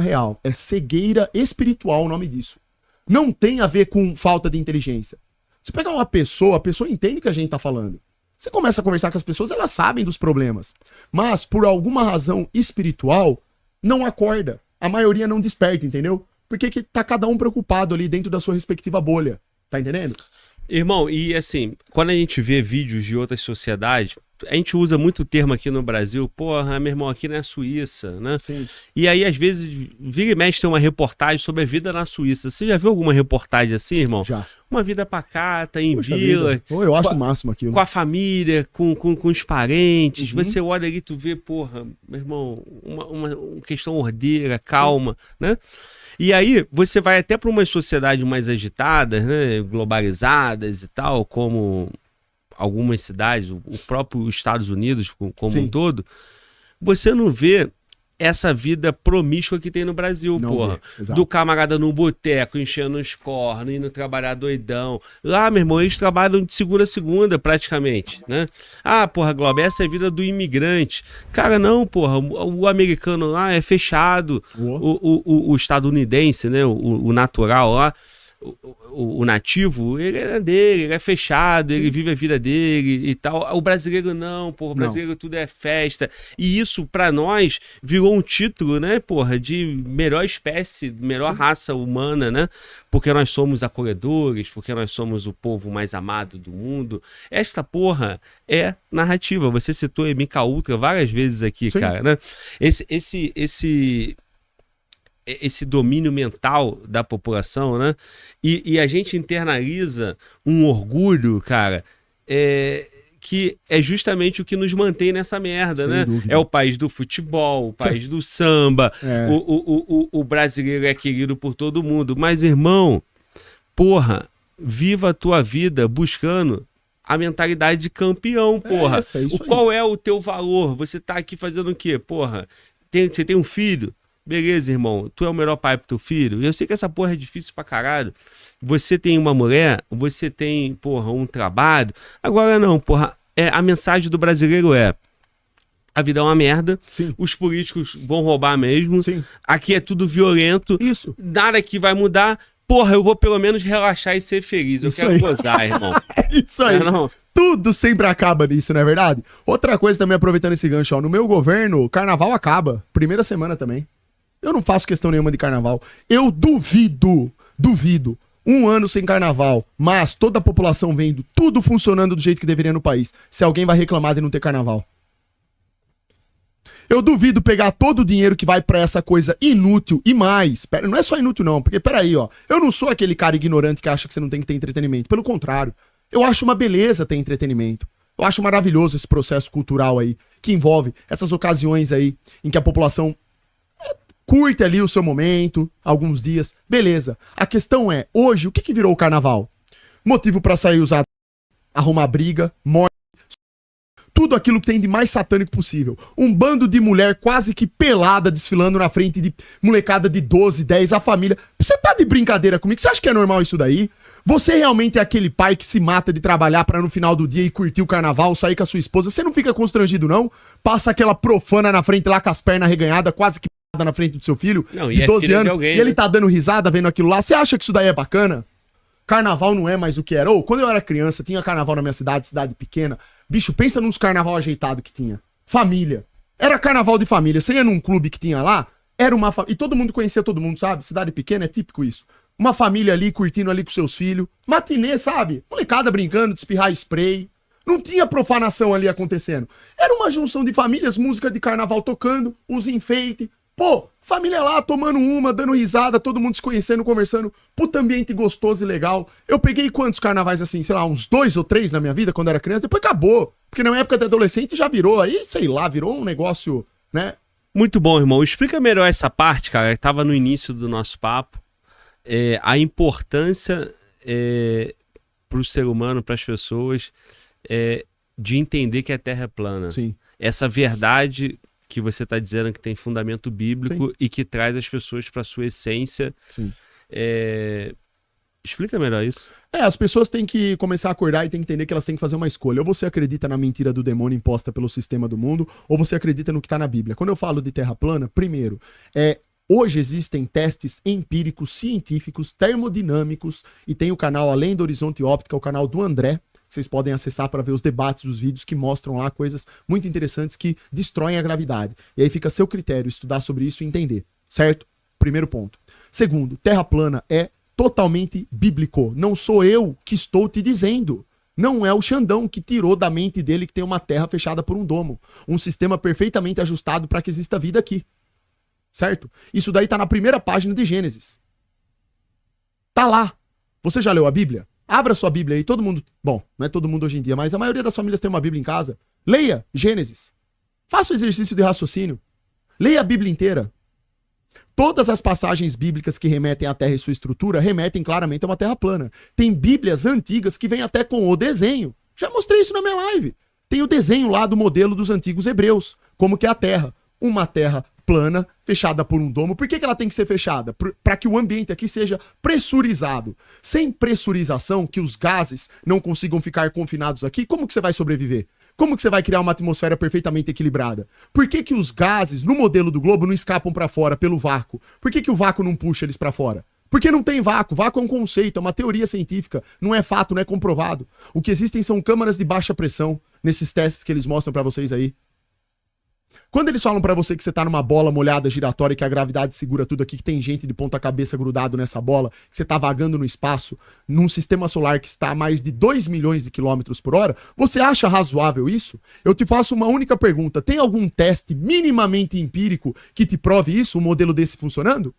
real, é cegueira espiritual o nome disso. Não tem a ver com falta de inteligência. Se pegar uma pessoa, a pessoa entende o que a gente tá falando. Você começa a conversar com as pessoas, elas sabem dos problemas. Mas, por alguma razão espiritual, não acorda. A maioria não desperta, entendeu? Porque que tá cada um preocupado ali dentro da sua respectiva bolha. Tá entendendo? Irmão, e assim, quando a gente vê vídeos de outras sociedades, a gente usa muito o termo aqui no Brasil, porra, meu irmão, aqui na Suíça, né? Sim. E aí, às vezes, vira e mexe tem uma reportagem sobre a vida na Suíça. Você já viu alguma reportagem assim, irmão? Já. Uma vida pacata, em vila. Eu acho o máximo aquilo. Com a família, com os parentes. Uhum. Você olha ali e tu vê, porra, meu irmão, uma questão ordeira, calma, sim, né? E aí, você vai até para umas sociedades mais agitadas, né? Globalizadas e tal, como algumas cidades, o próprio Estados Unidos como sim, um todo, você não vê essa vida promíscua que tem no Brasil, não, porra. Do camarada no boteco, enchendo os cornos, indo trabalhar doidão. Lá, meu irmão, eles trabalham de segunda a segunda, praticamente, né? Ah, porra, Globo, essa é a vida do imigrante. Cara, não, porra, o americano lá é fechado. O estadunidense, né, o natural lá, o nativo, ele é dele, ele é fechado, sim, ele vive a vida dele e tal. O brasileiro não, porra, o brasileiro não, tudo é festa. E isso, pra nós, virou um título, né, porra, de melhor espécie, melhor sim, raça humana, né? Porque nós somos acolhedores, porque nós somos o povo mais amado do mundo. Esta porra é narrativa. Você citou MK Ultra várias vezes aqui, sim, cara, né? Esse domínio mental da população, né? E a gente internaliza um orgulho, cara, que é justamente o que nos mantém nessa merda, sem né? Dúvida. É o país do futebol, o país do samba, o brasileiro é querido por todo mundo. Mas, irmão, porra, viva a tua vida buscando a mentalidade de campeão, porra. Qual é o teu valor? Você tá aqui fazendo o quê? Porra, você tem um filho? Beleza, irmão, tu é o melhor pai pro teu filho? Eu sei que essa porra é difícil pra caralho. Você tem uma mulher, você tem, porra, um trabalho. Agora não, porra, a mensagem do brasileiro é: a vida é uma merda, Sim. Os políticos vão roubar mesmo, Sim. Aqui é tudo violento, Isso. Nada que vai mudar. Porra, eu vou pelo menos relaxar e ser feliz. Eu quero gozar, irmão. É isso aí. Não. Tudo sempre acaba nisso, não é verdade? Outra coisa também, aproveitando esse gancho, ó, no meu governo, carnaval acaba. Primeira semana também. Eu não faço questão nenhuma de carnaval. Eu duvido, um ano sem carnaval, mas toda a população vendo tudo funcionando do jeito que deveria no país, se alguém vai reclamar de não ter carnaval. Eu duvido pegar todo o dinheiro que vai pra essa coisa inútil e mais. Não é só inútil não, porque peraí, ó. Eu não sou aquele cara ignorante que acha que você não tem que ter entretenimento. Pelo contrário, eu acho uma beleza ter entretenimento. Eu acho maravilhoso esse processo cultural aí, que envolve essas ocasiões aí em que a população curte ali o seu momento, alguns dias. Beleza. A questão é, hoje, o que virou o carnaval? Motivo pra sair usar, arrumar briga, morte, tudo aquilo que tem de mais satânico possível. Um bando de mulher quase que pelada desfilando na frente de molecada de 12, 10, a família. Você tá de brincadeira comigo? Você acha que é normal isso daí? Você realmente é aquele pai que se mata de trabalhar pra no final do dia ir curtir o carnaval, sair com a sua esposa? Você não fica constrangido, não? Passa aquela profana na frente lá com as pernas arreganhadas, quase que na frente do seu filho, não, de 12 anos, alguém, e ele tá dando risada vendo aquilo lá. Você acha que isso daí é bacana? Carnaval não é mais o que era. Quando eu era criança, tinha carnaval na minha cidade pequena. Bicho, pensa nos carnaval ajeitado que tinha. Família. Era carnaval de família. Você ia num clube que tinha lá, era uma família. E todo mundo conhecia todo mundo, sabe? Cidade pequena é típico isso. Uma família ali, curtindo ali com seus filhos. Matinê, sabe? Molecada brincando, de espirrar spray. Não tinha profanação ali acontecendo. Era uma junção de famílias, música de carnaval tocando, os enfeites. Pô, família lá tomando uma, dando risada, todo mundo se conhecendo, conversando. Puta ambiente gostoso e legal. Eu peguei quantos carnavais assim, sei lá, uns 2 ou 3 na minha vida quando era criança, depois acabou. Porque na minha época de adolescente já virou, aí sei lá, virou um negócio, né? Muito bom, irmão. Explica melhor essa parte, cara, que tava no início do nosso papo. A importância pro ser humano, pras pessoas, de entender que a Terra é plana. Sim. Essa verdade que você está dizendo que tem fundamento bíblico. Sim. E que traz as pessoas para sua essência. Sim. Explica melhor isso. As pessoas têm que começar a acordar e têm que entender que elas têm que fazer uma escolha. Ou você acredita na mentira do demônio imposta pelo sistema do mundo, ou você acredita no que está na Bíblia. Quando eu falo de terra plana, primeiro, hoje existem testes empíricos, científicos, termodinâmicos, e tem o canal Além do Horizonte Óptica, o canal do André, vocês podem acessar para ver os debates, os vídeos que mostram lá coisas muito interessantes que destroem a gravidade. E aí fica a seu critério estudar sobre isso e entender, certo? Primeiro ponto. Segundo, terra plana é totalmente bíblico. Não sou eu que estou te dizendo. Não é o Xandão que tirou da mente dele que tem uma terra fechada por um domo. Um sistema perfeitamente ajustado para que exista vida aqui. Certo? Isso daí tá na primeira página de Gênesis. Tá lá. Você já leu a Bíblia? Abra sua Bíblia aí, todo mundo... Bom, não é todo mundo hoje em dia, mas a maioria das famílias tem uma Bíblia em casa. Leia Gênesis. Faça o exercício de raciocínio. Leia a Bíblia inteira. Todas as passagens bíblicas que remetem à Terra e sua estrutura remetem claramente a uma Terra plana. Tem Bíblias antigas que vêm até com o desenho. Já mostrei isso na minha live. Tem o desenho lá do modelo dos antigos hebreus. Como que é a Terra. Uma Terra plana, fechada por um domo. Por que ela tem que ser fechada? Para que o ambiente aqui seja pressurizado. Sem pressurização, que os gases não consigam ficar confinados aqui, como que você vai sobreviver? Como que você vai criar uma atmosfera perfeitamente equilibrada? Por que os gases, no modelo do globo, não escapam para fora pelo vácuo? Por que o vácuo não puxa eles para fora? Porque não tem vácuo. Vácuo é um conceito, é uma teoria científica. Não é fato, não é comprovado. O que existem são câmaras de baixa pressão, nesses testes que eles mostram para vocês aí. Quando eles falam pra você que você tá numa bola molhada giratória e que a gravidade segura tudo aqui, que tem gente de ponta cabeça grudado nessa bola, que você tá vagando no espaço, num sistema solar que está a mais de 2 milhões de quilômetros por hora, você acha razoável isso? Eu te faço uma única pergunta. Tem algum teste minimamente empírico que te prove isso, um modelo desse funcionando?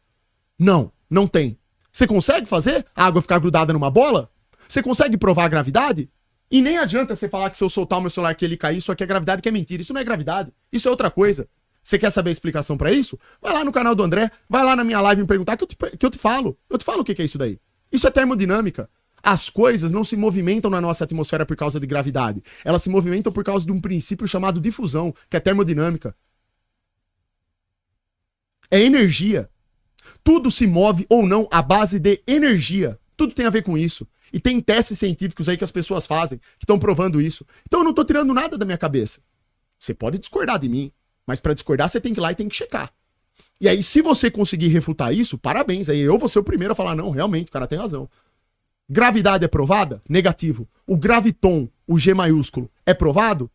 Não, não tem. Você consegue fazer a água ficar grudada numa bola? Você consegue provar a gravidade? E nem adianta você falar que se eu soltar o meu celular que ele cair, isso aqui é gravidade, que é mentira. Isso não é gravidade. Isso é outra coisa. Você quer saber a explicação pra isso? Vai lá no canal do André, vai lá na minha live me perguntar que eu te falo. Eu te falo o que é isso daí. Isso é termodinâmica. As coisas não se movimentam na nossa atmosfera por causa de gravidade. Elas se movimentam por causa de um princípio chamado difusão, que é termodinâmica. É energia. Tudo se move ou não à base de energia. Tudo tem a ver com isso. E tem testes científicos aí que as pessoas fazem, que estão provando isso. Então eu não tô tirando nada da minha cabeça. Você pode discordar de mim, mas para discordar você tem que ir lá e tem que checar. E aí, se você conseguir refutar isso, parabéns. Aí eu vou ser o primeiro a falar, não, realmente, o cara tem razão. Gravidade é provada? Negativo. O graviton, o G maiúsculo, é provado?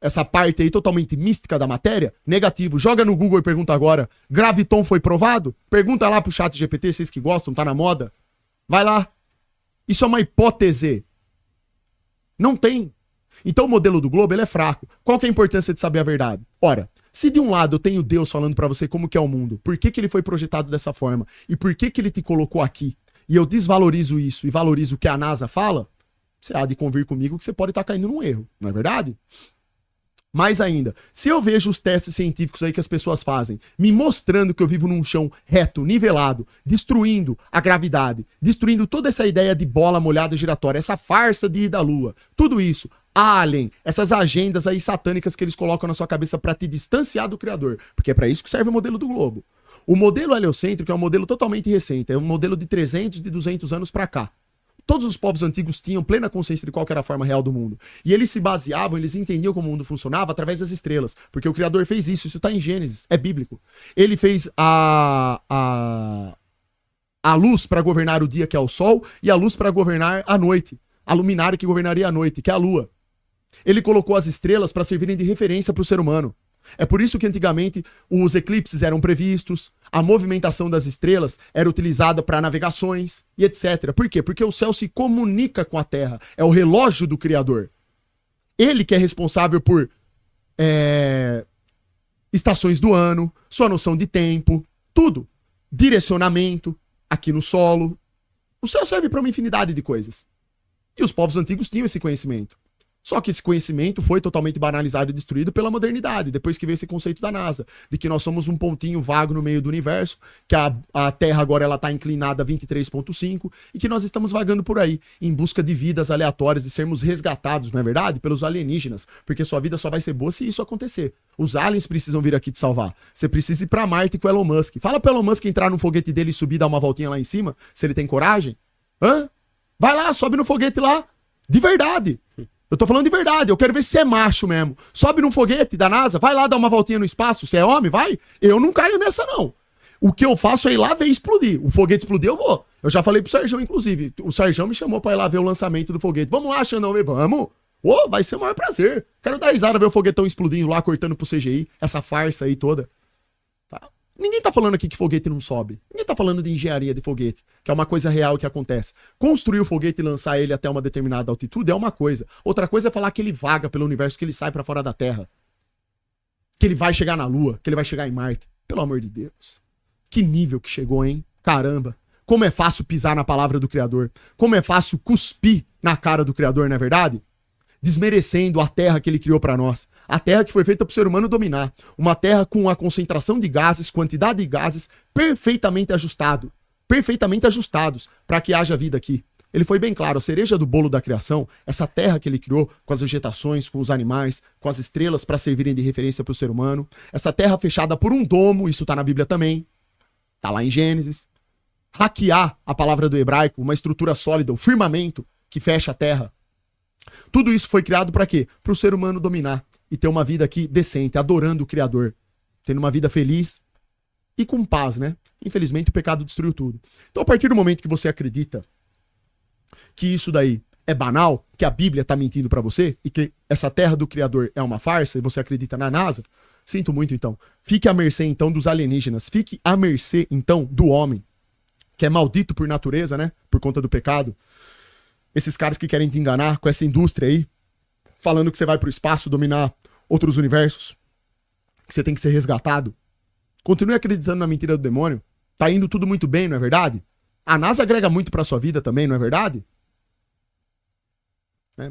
Essa parte aí totalmente mística da matéria? Negativo. Joga no Google e pergunta agora, graviton foi provado? Pergunta lá pro chat GPT, vocês que gostam, tá na moda. Vai lá. Isso é uma hipótese. Não tem. Então o modelo do globo, ele é fraco. Qual que é a importância de saber a verdade? Ora, se de um lado eu tenho Deus falando pra você como que é o mundo, por que que ele foi projetado dessa forma e por que que ele te colocou aqui, e eu desvalorizo isso e valorizo o que a NASA fala, você há de convir comigo que você pode estar caindo num erro, não é verdade? Mais ainda, se eu vejo os testes científicos aí que as pessoas fazem, me mostrando que eu vivo num chão reto, nivelado, destruindo a gravidade, destruindo toda essa ideia de bola molhada giratória, essa farsa de ir da Lua, tudo isso, alien, essas agendas aí satânicas que eles colocam na sua cabeça para te distanciar do Criador, porque é para isso que serve o modelo do globo. O modelo heliocêntrico é um modelo totalmente recente, é um modelo de 300, de 200 anos para cá. Todos os povos antigos tinham plena consciência de qual era a forma real do mundo. E eles se baseavam, eles entendiam como o mundo funcionava através das estrelas. Porque o Criador fez isso está em Gênesis, é bíblico. Ele fez a luz para governar o dia, que é o sol, e a luz para governar a noite. A luminária que governaria a noite, que é a lua. Ele colocou as estrelas para servirem de referência para o ser humano. É por isso que antigamente os eclipses eram previstos, a movimentação das estrelas era utilizada para navegações e etc. Por quê? Porque o céu se comunica com a Terra, é o relógio do Criador. Ele que é responsável por estações do ano, sua noção de tempo, tudo. Direcionamento, aqui no solo. O céu serve para uma infinidade de coisas. E os povos antigos tinham esse conhecimento. Só que esse conhecimento foi totalmente banalizado e destruído pela modernidade, depois que veio esse conceito da NASA, de que nós somos um pontinho vago no meio do universo, que a Terra agora ela está inclinada a 23,5 e que nós estamos vagando por aí, em busca de vidas aleatórias, de sermos resgatados, não é verdade? Pelos alienígenas, porque sua vida só vai ser boa se isso acontecer. Os aliens precisam vir aqui te salvar. Você precisa ir para Marte com o Elon Musk. Fala pro Elon Musk entrar no foguete dele e subir, dar uma voltinha lá em cima, se ele tem coragem. Hã? Vai lá, sobe no foguete lá, de verdade. Eu tô falando de verdade, eu quero ver se você é macho mesmo. Sobe num foguete da NASA, vai lá dar uma voltinha no espaço, você é homem, vai. Eu não caio nessa, não. O que eu faço é ir lá ver explodir. O foguete explodir, eu vou. Eu já falei pro Sérgio, inclusive. O Sérgio me chamou pra ir lá ver o lançamento do foguete. Vamos lá, Xandão, vamos. Ô, vai ser o maior prazer. Quero dar risada ver o foguetão explodindo lá, cortando pro CGI, essa farsa aí toda. Tá? Ninguém tá falando aqui que foguete não sobe. Ninguém tá falando de engenharia de foguete, que é uma coisa real que acontece. Construir o foguete e lançar ele até uma determinada altitude é uma coisa. Outra coisa é falar que ele vaga pelo universo, que ele sai pra fora da Terra. Que ele vai chegar na Lua, que ele vai chegar em Marte. Pelo amor de Deus. Que nível que chegou, hein? Caramba. Como é fácil pisar na palavra do Criador. Como é fácil cuspir na cara do Criador, não é verdade? Desmerecendo a terra que ele criou para nós. A terra que foi feita para o ser humano dominar. Uma terra com a concentração de gases, quantidade de gases perfeitamente ajustados para que haja vida aqui. Ele foi bem claro, a cereja do bolo da criação, essa terra que ele criou com as vegetações, com os animais, com as estrelas para servirem de referência para o ser humano. Essa terra fechada por um domo, isso está na Bíblia também. Está lá em Gênesis. Hackear a palavra do hebraico, uma estrutura sólida, o firmamento que fecha a terra. Tudo isso foi criado para quê? Para o ser humano dominar e ter uma vida aqui decente, adorando o Criador, tendo uma vida feliz e com paz, né? Infelizmente o pecado destruiu tudo. Então a partir do momento que você acredita que isso daí é banal, que a Bíblia tá mentindo para você e que essa terra do Criador é uma farsa e você acredita na NASA, sinto muito então. Fique à mercê então dos alienígenas, fique à mercê então do homem, que é maldito por natureza, né? Por conta do pecado. Esses caras que querem te enganar com essa indústria aí, falando que você vai pro espaço dominar outros universos, que você tem que ser resgatado. Continue acreditando na mentira do demônio. Tá indo tudo muito bem, não é verdade? A NASA agrega muito pra sua vida também, não é verdade?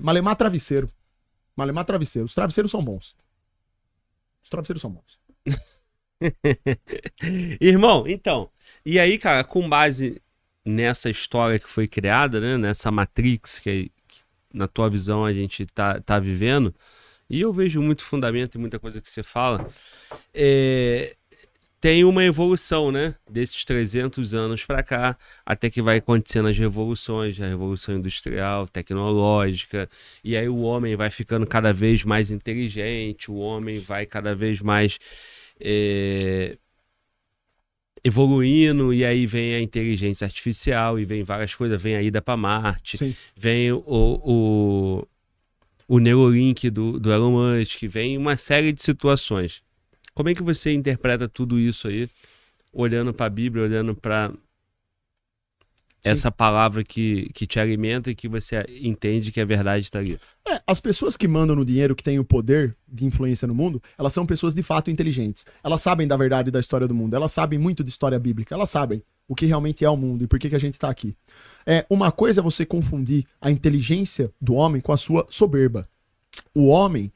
Malemar travesseiro. Malemar travesseiro. Os travesseiros são bons. Os travesseiros são bons. Irmão, então, e aí, cara, com base nessa história que foi criada, né, nessa Matrix que na tua visão a gente tá vivendo, e eu vejo muito fundamento em muita coisa que você fala, tem uma evolução, né? Desses 300 anos para cá, até que vai acontecendo as revoluções, a revolução industrial, tecnológica, e aí o homem vai ficando cada vez mais inteligente, o homem vai cada vez mais evoluindo, e aí vem a inteligência artificial, e vem várias coisas, vem a ida para Marte, Sim. vem o Neuralink do Elon Musk, vem uma série de situações. Como é que você interpreta tudo isso aí, olhando para a Bíblia, olhando para essa palavra que te alimenta e que você entende que a verdade está ali? As pessoas que mandam no dinheiro, que têm o poder de influência no mundo, elas são pessoas de fato inteligentes. Elas sabem da verdade da história do mundo, elas sabem muito de história bíblica, elas sabem o que realmente é o mundo e por que a gente está aqui. Uma coisa é você confundir a inteligência do homem com a sua soberba. O homem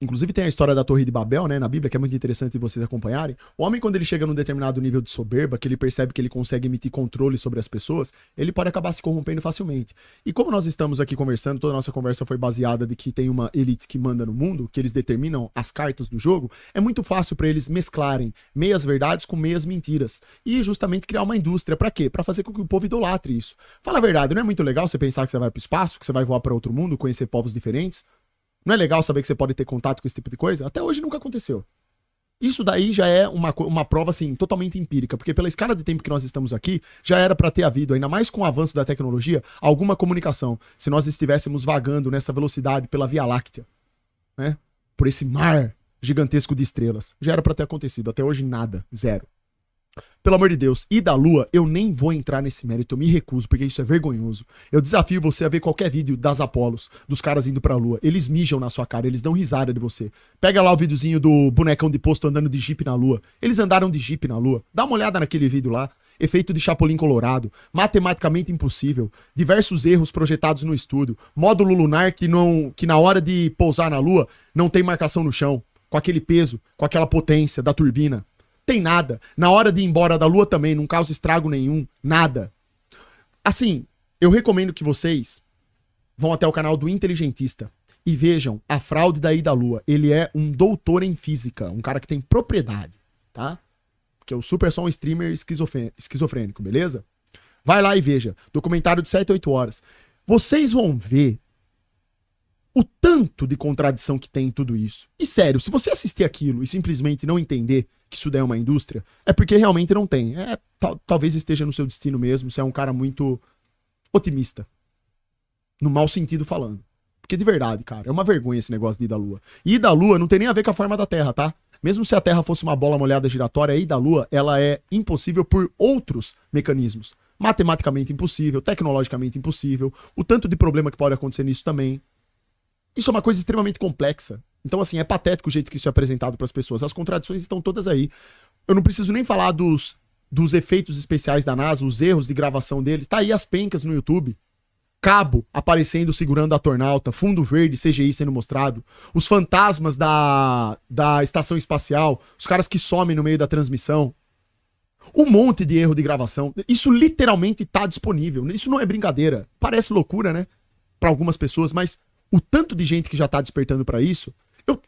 inclusive tem a história da Torre de Babel, né, na Bíblia, que é muito interessante vocês acompanharem. O homem, quando ele chega num determinado nível de soberba, que ele percebe que ele consegue emitir controle sobre as pessoas, ele pode acabar se corrompendo facilmente. E como nós estamos aqui conversando, toda a nossa conversa foi baseada de que tem uma elite que manda no mundo, que eles determinam as cartas do jogo, é muito fácil para eles mesclarem meias verdades com meias mentiras. E justamente criar uma indústria. Para quê? Para fazer com que o povo idolatre isso. Fala a verdade, não é muito legal você pensar que você vai pro espaço, que você vai voar para outro mundo, conhecer povos diferentes? Não é legal saber que você pode ter contato com esse tipo de coisa? Até hoje nunca aconteceu. Isso daí já é uma prova, assim, totalmente empírica, porque pela escala de tempo que nós estamos aqui, já era para ter havido, ainda mais com o avanço da tecnologia, alguma comunicação, se nós estivéssemos vagando nessa velocidade pela Via Láctea, né? Por esse mar gigantesco de estrelas. Já era para ter acontecido. Até hoje nada. Zero. Pelo amor de Deus, e da Lua, eu nem vou entrar nesse mérito, eu me recuso, porque isso é vergonhoso. Eu desafio você a ver qualquer vídeo das Apolos, dos caras indo pra Lua. Eles mijam na sua cara, eles dão risada de você. Pega lá o videozinho do bonecão de posto andando de Jeep na Lua. Eles andaram de Jeep na Lua. Dá uma olhada naquele vídeo lá. Efeito de Chapolin Colorado, matematicamente impossível, diversos erros projetados no estúdio, módulo lunar que na hora de pousar na Lua não tem marcação no chão, com aquele peso, com aquela potência da turbina. Tem nada. Na hora de ir embora da Lua também, não causa estrago nenhum. Nada. Assim, eu recomendo que vocês vão até o canal do Inteligentista e vejam a fraude da ida à Lua. Ele é um doutor em física, um cara que tem propriedade, tá? Que é o super só um streamer esquizofrênico, beleza? Vai lá e veja. Documentário de 7 a 8 horas. Vocês vão ver o tanto de contradição que tem em tudo isso. E sério, se você assistir aquilo e simplesmente não entender que isso daí é uma indústria, é porque realmente não tem. Talvez esteja no seu destino mesmo, você é um cara muito otimista. No mau sentido falando. Porque de verdade, cara, é uma vergonha esse negócio de ir da Lua. E ir da Lua não tem nem a ver com a forma da Terra, tá? Mesmo se a Terra fosse uma bola molhada giratória, a ir da Lua, ela é impossível por outros mecanismos. Matematicamente impossível, tecnologicamente impossível, o tanto de problema que pode acontecer nisso também. Isso é uma coisa extremamente complexa. Então, assim, é patético o jeito que isso é apresentado para as pessoas. As contradições estão todas aí. Eu não preciso nem falar dos efeitos especiais da NASA, os erros de gravação deles. Tá aí as pencas no YouTube. Cabo aparecendo segurando a tornauta, fundo verde, CGI sendo mostrado, os fantasmas da estação espacial, os caras que somem no meio da transmissão. Um monte de erro de gravação. Isso literalmente tá disponível. Isso não é brincadeira. Parece loucura, né? Para algumas pessoas, mas o tanto de gente que já tá despertando pra isso,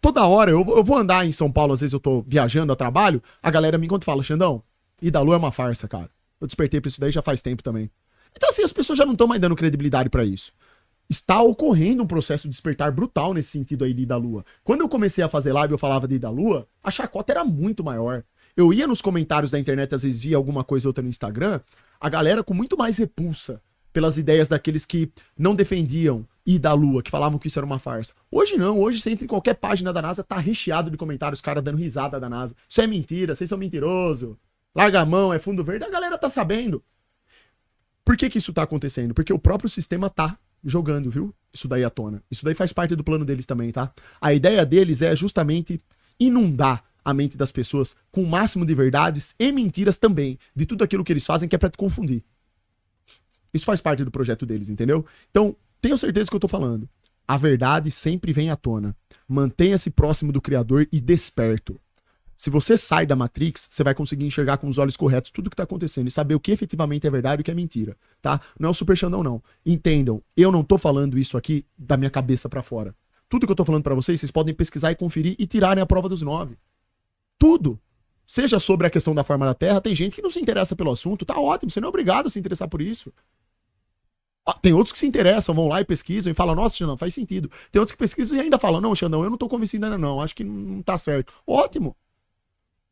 toda hora, eu vou andar em São Paulo, às vezes eu tô viajando a trabalho, a galera me encontra e fala, Xandão, ida da Lua é uma farsa, cara. Eu despertei pra isso daí já faz tempo também. Então assim, as pessoas já não estão mais dando credibilidade pra isso. Está ocorrendo um processo de despertar brutal nesse sentido aí de ir da Lua. Quando eu comecei a fazer live e eu falava de ir da Lua, a chacota era muito maior. Eu ia nos comentários da internet, às vezes via alguma coisa ou outra no Instagram, a galera com muito mais repulsa pelas ideias daqueles que não defendiam ir da Lua, que falavam que isso era uma farsa. Hoje não, hoje você entra em qualquer página da NASA, tá recheado de comentários, caras dando risada da NASA. Isso é mentira, vocês são mentirosos. Larga a mão, é fundo verde, a galera tá sabendo. Por que isso tá acontecendo? Porque o próprio sistema tá jogando, viu? Isso daí à tona. Isso daí faz parte do plano deles também, tá? A ideia deles é justamente inundar a mente das pessoas com o máximo de verdades e mentiras também, de tudo aquilo que eles fazem que é pra te confundir. Isso faz parte do projeto deles, entendeu? Então, tenho certeza que eu tô falando. A verdade sempre vem à tona. Mantenha-se próximo do Criador e desperto. Se você sai da Matrix, você vai conseguir enxergar com os olhos corretos tudo que tá acontecendo e saber o que efetivamente é verdade e o que é mentira, tá? Não é o Super Xandão, não. Entendam, eu não tô falando isso aqui da minha cabeça pra fora. Tudo que eu tô falando pra vocês, vocês podem pesquisar e conferir e tirarem a prova dos 9. Tudo. seja sobre a questão da forma da Terra, tem gente que não se interessa pelo assunto, tá ótimo, você não é obrigado a se interessar por isso. Tem outros que se interessam, vão lá e pesquisam e falam, nossa, Xandão, faz sentido. Tem outros que pesquisam e ainda falam, não, Xandão, eu não tô convencido ainda não, acho que não tá certo. Ótimo.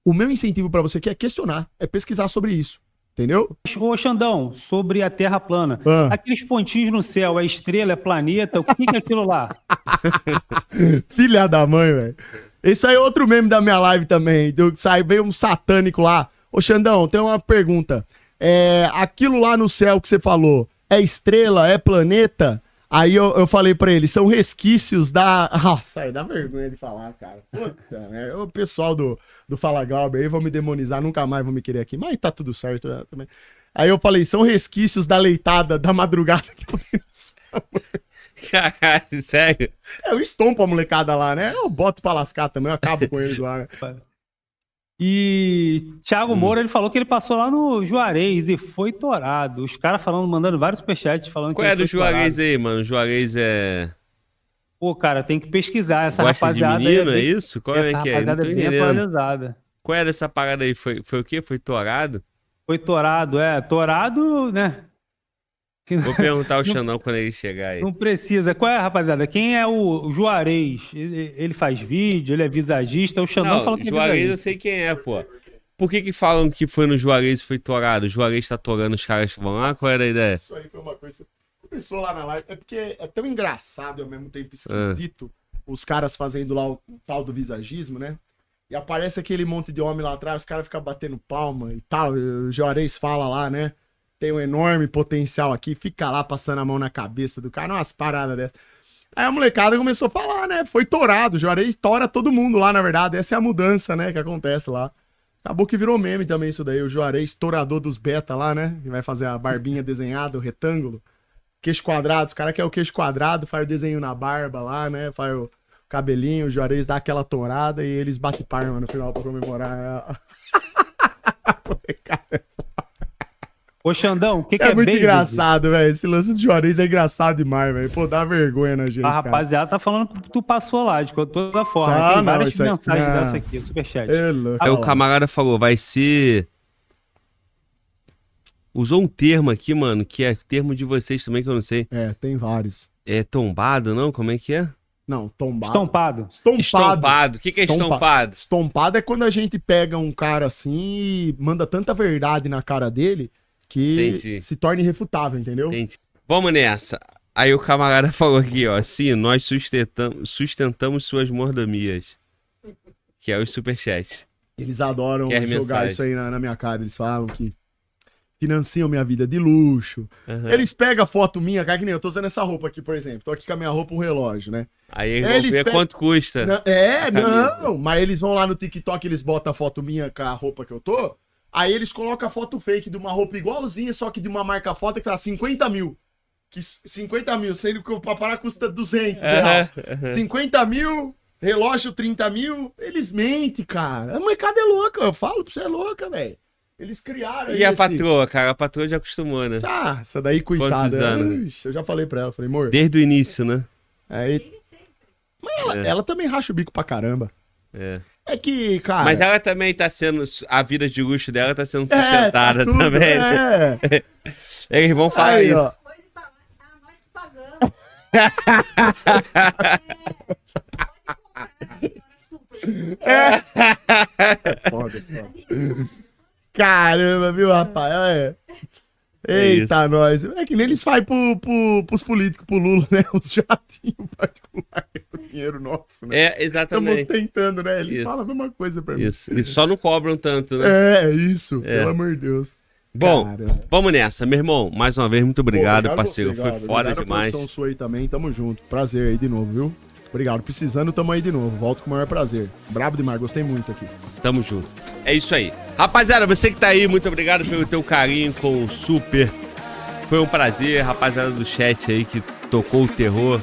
O meu incentivo pra você aqui é questionar, é pesquisar sobre isso, entendeu? Ô, Xandão, sobre a Terra plana, aqueles pontinhos no céu, é estrela, é planeta, o que é aquilo lá? Filha da mãe, velho. Isso aí é outro meme da minha live também, veio um satânico lá. Ô, Xandão, tem uma pergunta. Aquilo lá no céu que você falou, é estrela, é planeta? Aí eu falei pra ele, são resquícios da... Nossa, dá vergonha de falar, cara. Puta, né? O pessoal do Fala Glauber aí vão me demonizar, nunca mais vão me querer aqui. Mas tá tudo certo, né, também. Aí eu falei, são resquícios da leitada da madrugada que eu vi no céu. Caralho, sério? Eu estompo a molecada lá, né? Eu boto pra lascar também, eu acabo com eles lá, né? E Thiago Moura, ele falou que ele passou lá no Juarez e foi torado. Os caras mandando vários superchats falando Qual que é do Juarez aí, mano? O Juarez é... Pô, cara, tem que pesquisar essa Gosta rapaziada de menino, aí. É isso? Qual é que é? Não tô bem entendendo. atualizada. Qual era essa parada aí? Foi o quê? Foi torado? Foi torado, torado, né? Vou perguntar ao Xandão quando ele chegar aí. Não precisa. Qual é, rapaziada? Quem é o Juarez? Ele faz vídeo, ele é visagista. O Xandão fala que é Juarez visagista. eu sei quem é, pô. Por que falam que foi no Juarez e foi torado? O Juarez tá torando os caras que vão lá? Qual era a ideia? Isso aí foi uma coisa... Começou lá na live. É porque é tão engraçado e ao mesmo tempo esquisito os caras fazendo lá o tal do visagismo, né? E aparece aquele monte de homem lá atrás, os caras ficam batendo palma e tal. E o Juarez fala lá, né? Tem um enorme potencial aqui, fica lá passando a mão na cabeça do cara, umas paradas dessas. Aí a molecada começou a falar, né? Foi torado, o Juarez tora todo mundo lá, na verdade. Essa é a mudança, né, que acontece lá. Acabou que virou meme também isso daí, o Juarez torador dos beta lá, né? Que vai fazer a barbinha desenhada, o retângulo. Queixo quadrado, os caras querem o queixo quadrado, faz o desenho na barba lá, né? Faz o cabelinho, o Juarez dá aquela torada e eles batem palma no final pra comemorar. Ô, Xandão, o que é muito basic? engraçado, velho. Esse lance do Juarez é engraçado demais, velho. Pô, dá vergonha na gente, A rapaziada tá falando que tu passou lá, de toda forma. Tem várias mensagens dessa aqui, no superchat. Aí o camarada falou, vai ser... Usou um termo aqui, mano, que é termo de vocês também, que eu não sei. Tem vários. É tombado, não? Como é que é? Não, tombado. Estompado. Estompado. O que é estompado? Estompado é quando a gente pega um cara assim e manda tanta verdade na cara dele que se torna irrefutável, entendeu? Entendi. Vamos nessa. Aí o camarada falou aqui, ó. Sim, nós sustentamos suas mordomias. Que é o superchat. Eles adoram jogar isso aí na minha cara. Eles falam que financiam minha vida de luxo. Eles pegam a foto minha, cara, que nem eu tô usando essa roupa aqui, por exemplo. Tô aqui com a minha roupa, um relógio, né? Aí eles vão ver quanto custa. Não, mas eles vão lá no TikTok, eles botam a foto minha com a roupa que eu tô. Aí eles colocam a foto fake de uma roupa igualzinha, só que de uma marca foda que tá 50 mil. 50 mil, sendo que o papará custa 200 reais. 50 mil, relógio 30 mil, eles mentem, cara. A molecada é louca, eu falo pra você, é louca, velho. Eles criaram. E a patroa, cara? A patroa já acostumou, né? Essa daí, coitada. Eu já falei pra ela, falei, amor. Desde o início, né? Mas ela também racha o bico pra caramba. É que, cara... Mas ela também tá sendo... A vida de luxo dela tá sendo sustentada também. Eles vão falar isso. Nós que pagamos. Foda. Caramba, viu, rapaz? Eita, nós. É que nem eles fazem pros políticos, pro Lula, né? Os jatinhos particulares, o dinheiro nosso, né? Exatamente. Estamos tentando, né? Eles falam a mesma coisa pra mim. Isso. E só não cobram tanto, né? Isso. Pelo amor de Deus. Bom, vamos nessa. Meu irmão, mais uma vez, muito obrigado, parceiro. Você, foi foda obrigado demais. A sua aí também, tamo junto. Prazer aí de novo, viu? Obrigado. Precisando, tamo aí de novo. Volto com o maior prazer. Brabo demais, gostei muito aqui. Tamo junto. É isso aí. Rapaziada, você que tá aí, muito obrigado pelo teu carinho com o Super. Foi um prazer, rapaziada do chat aí que tocou o terror.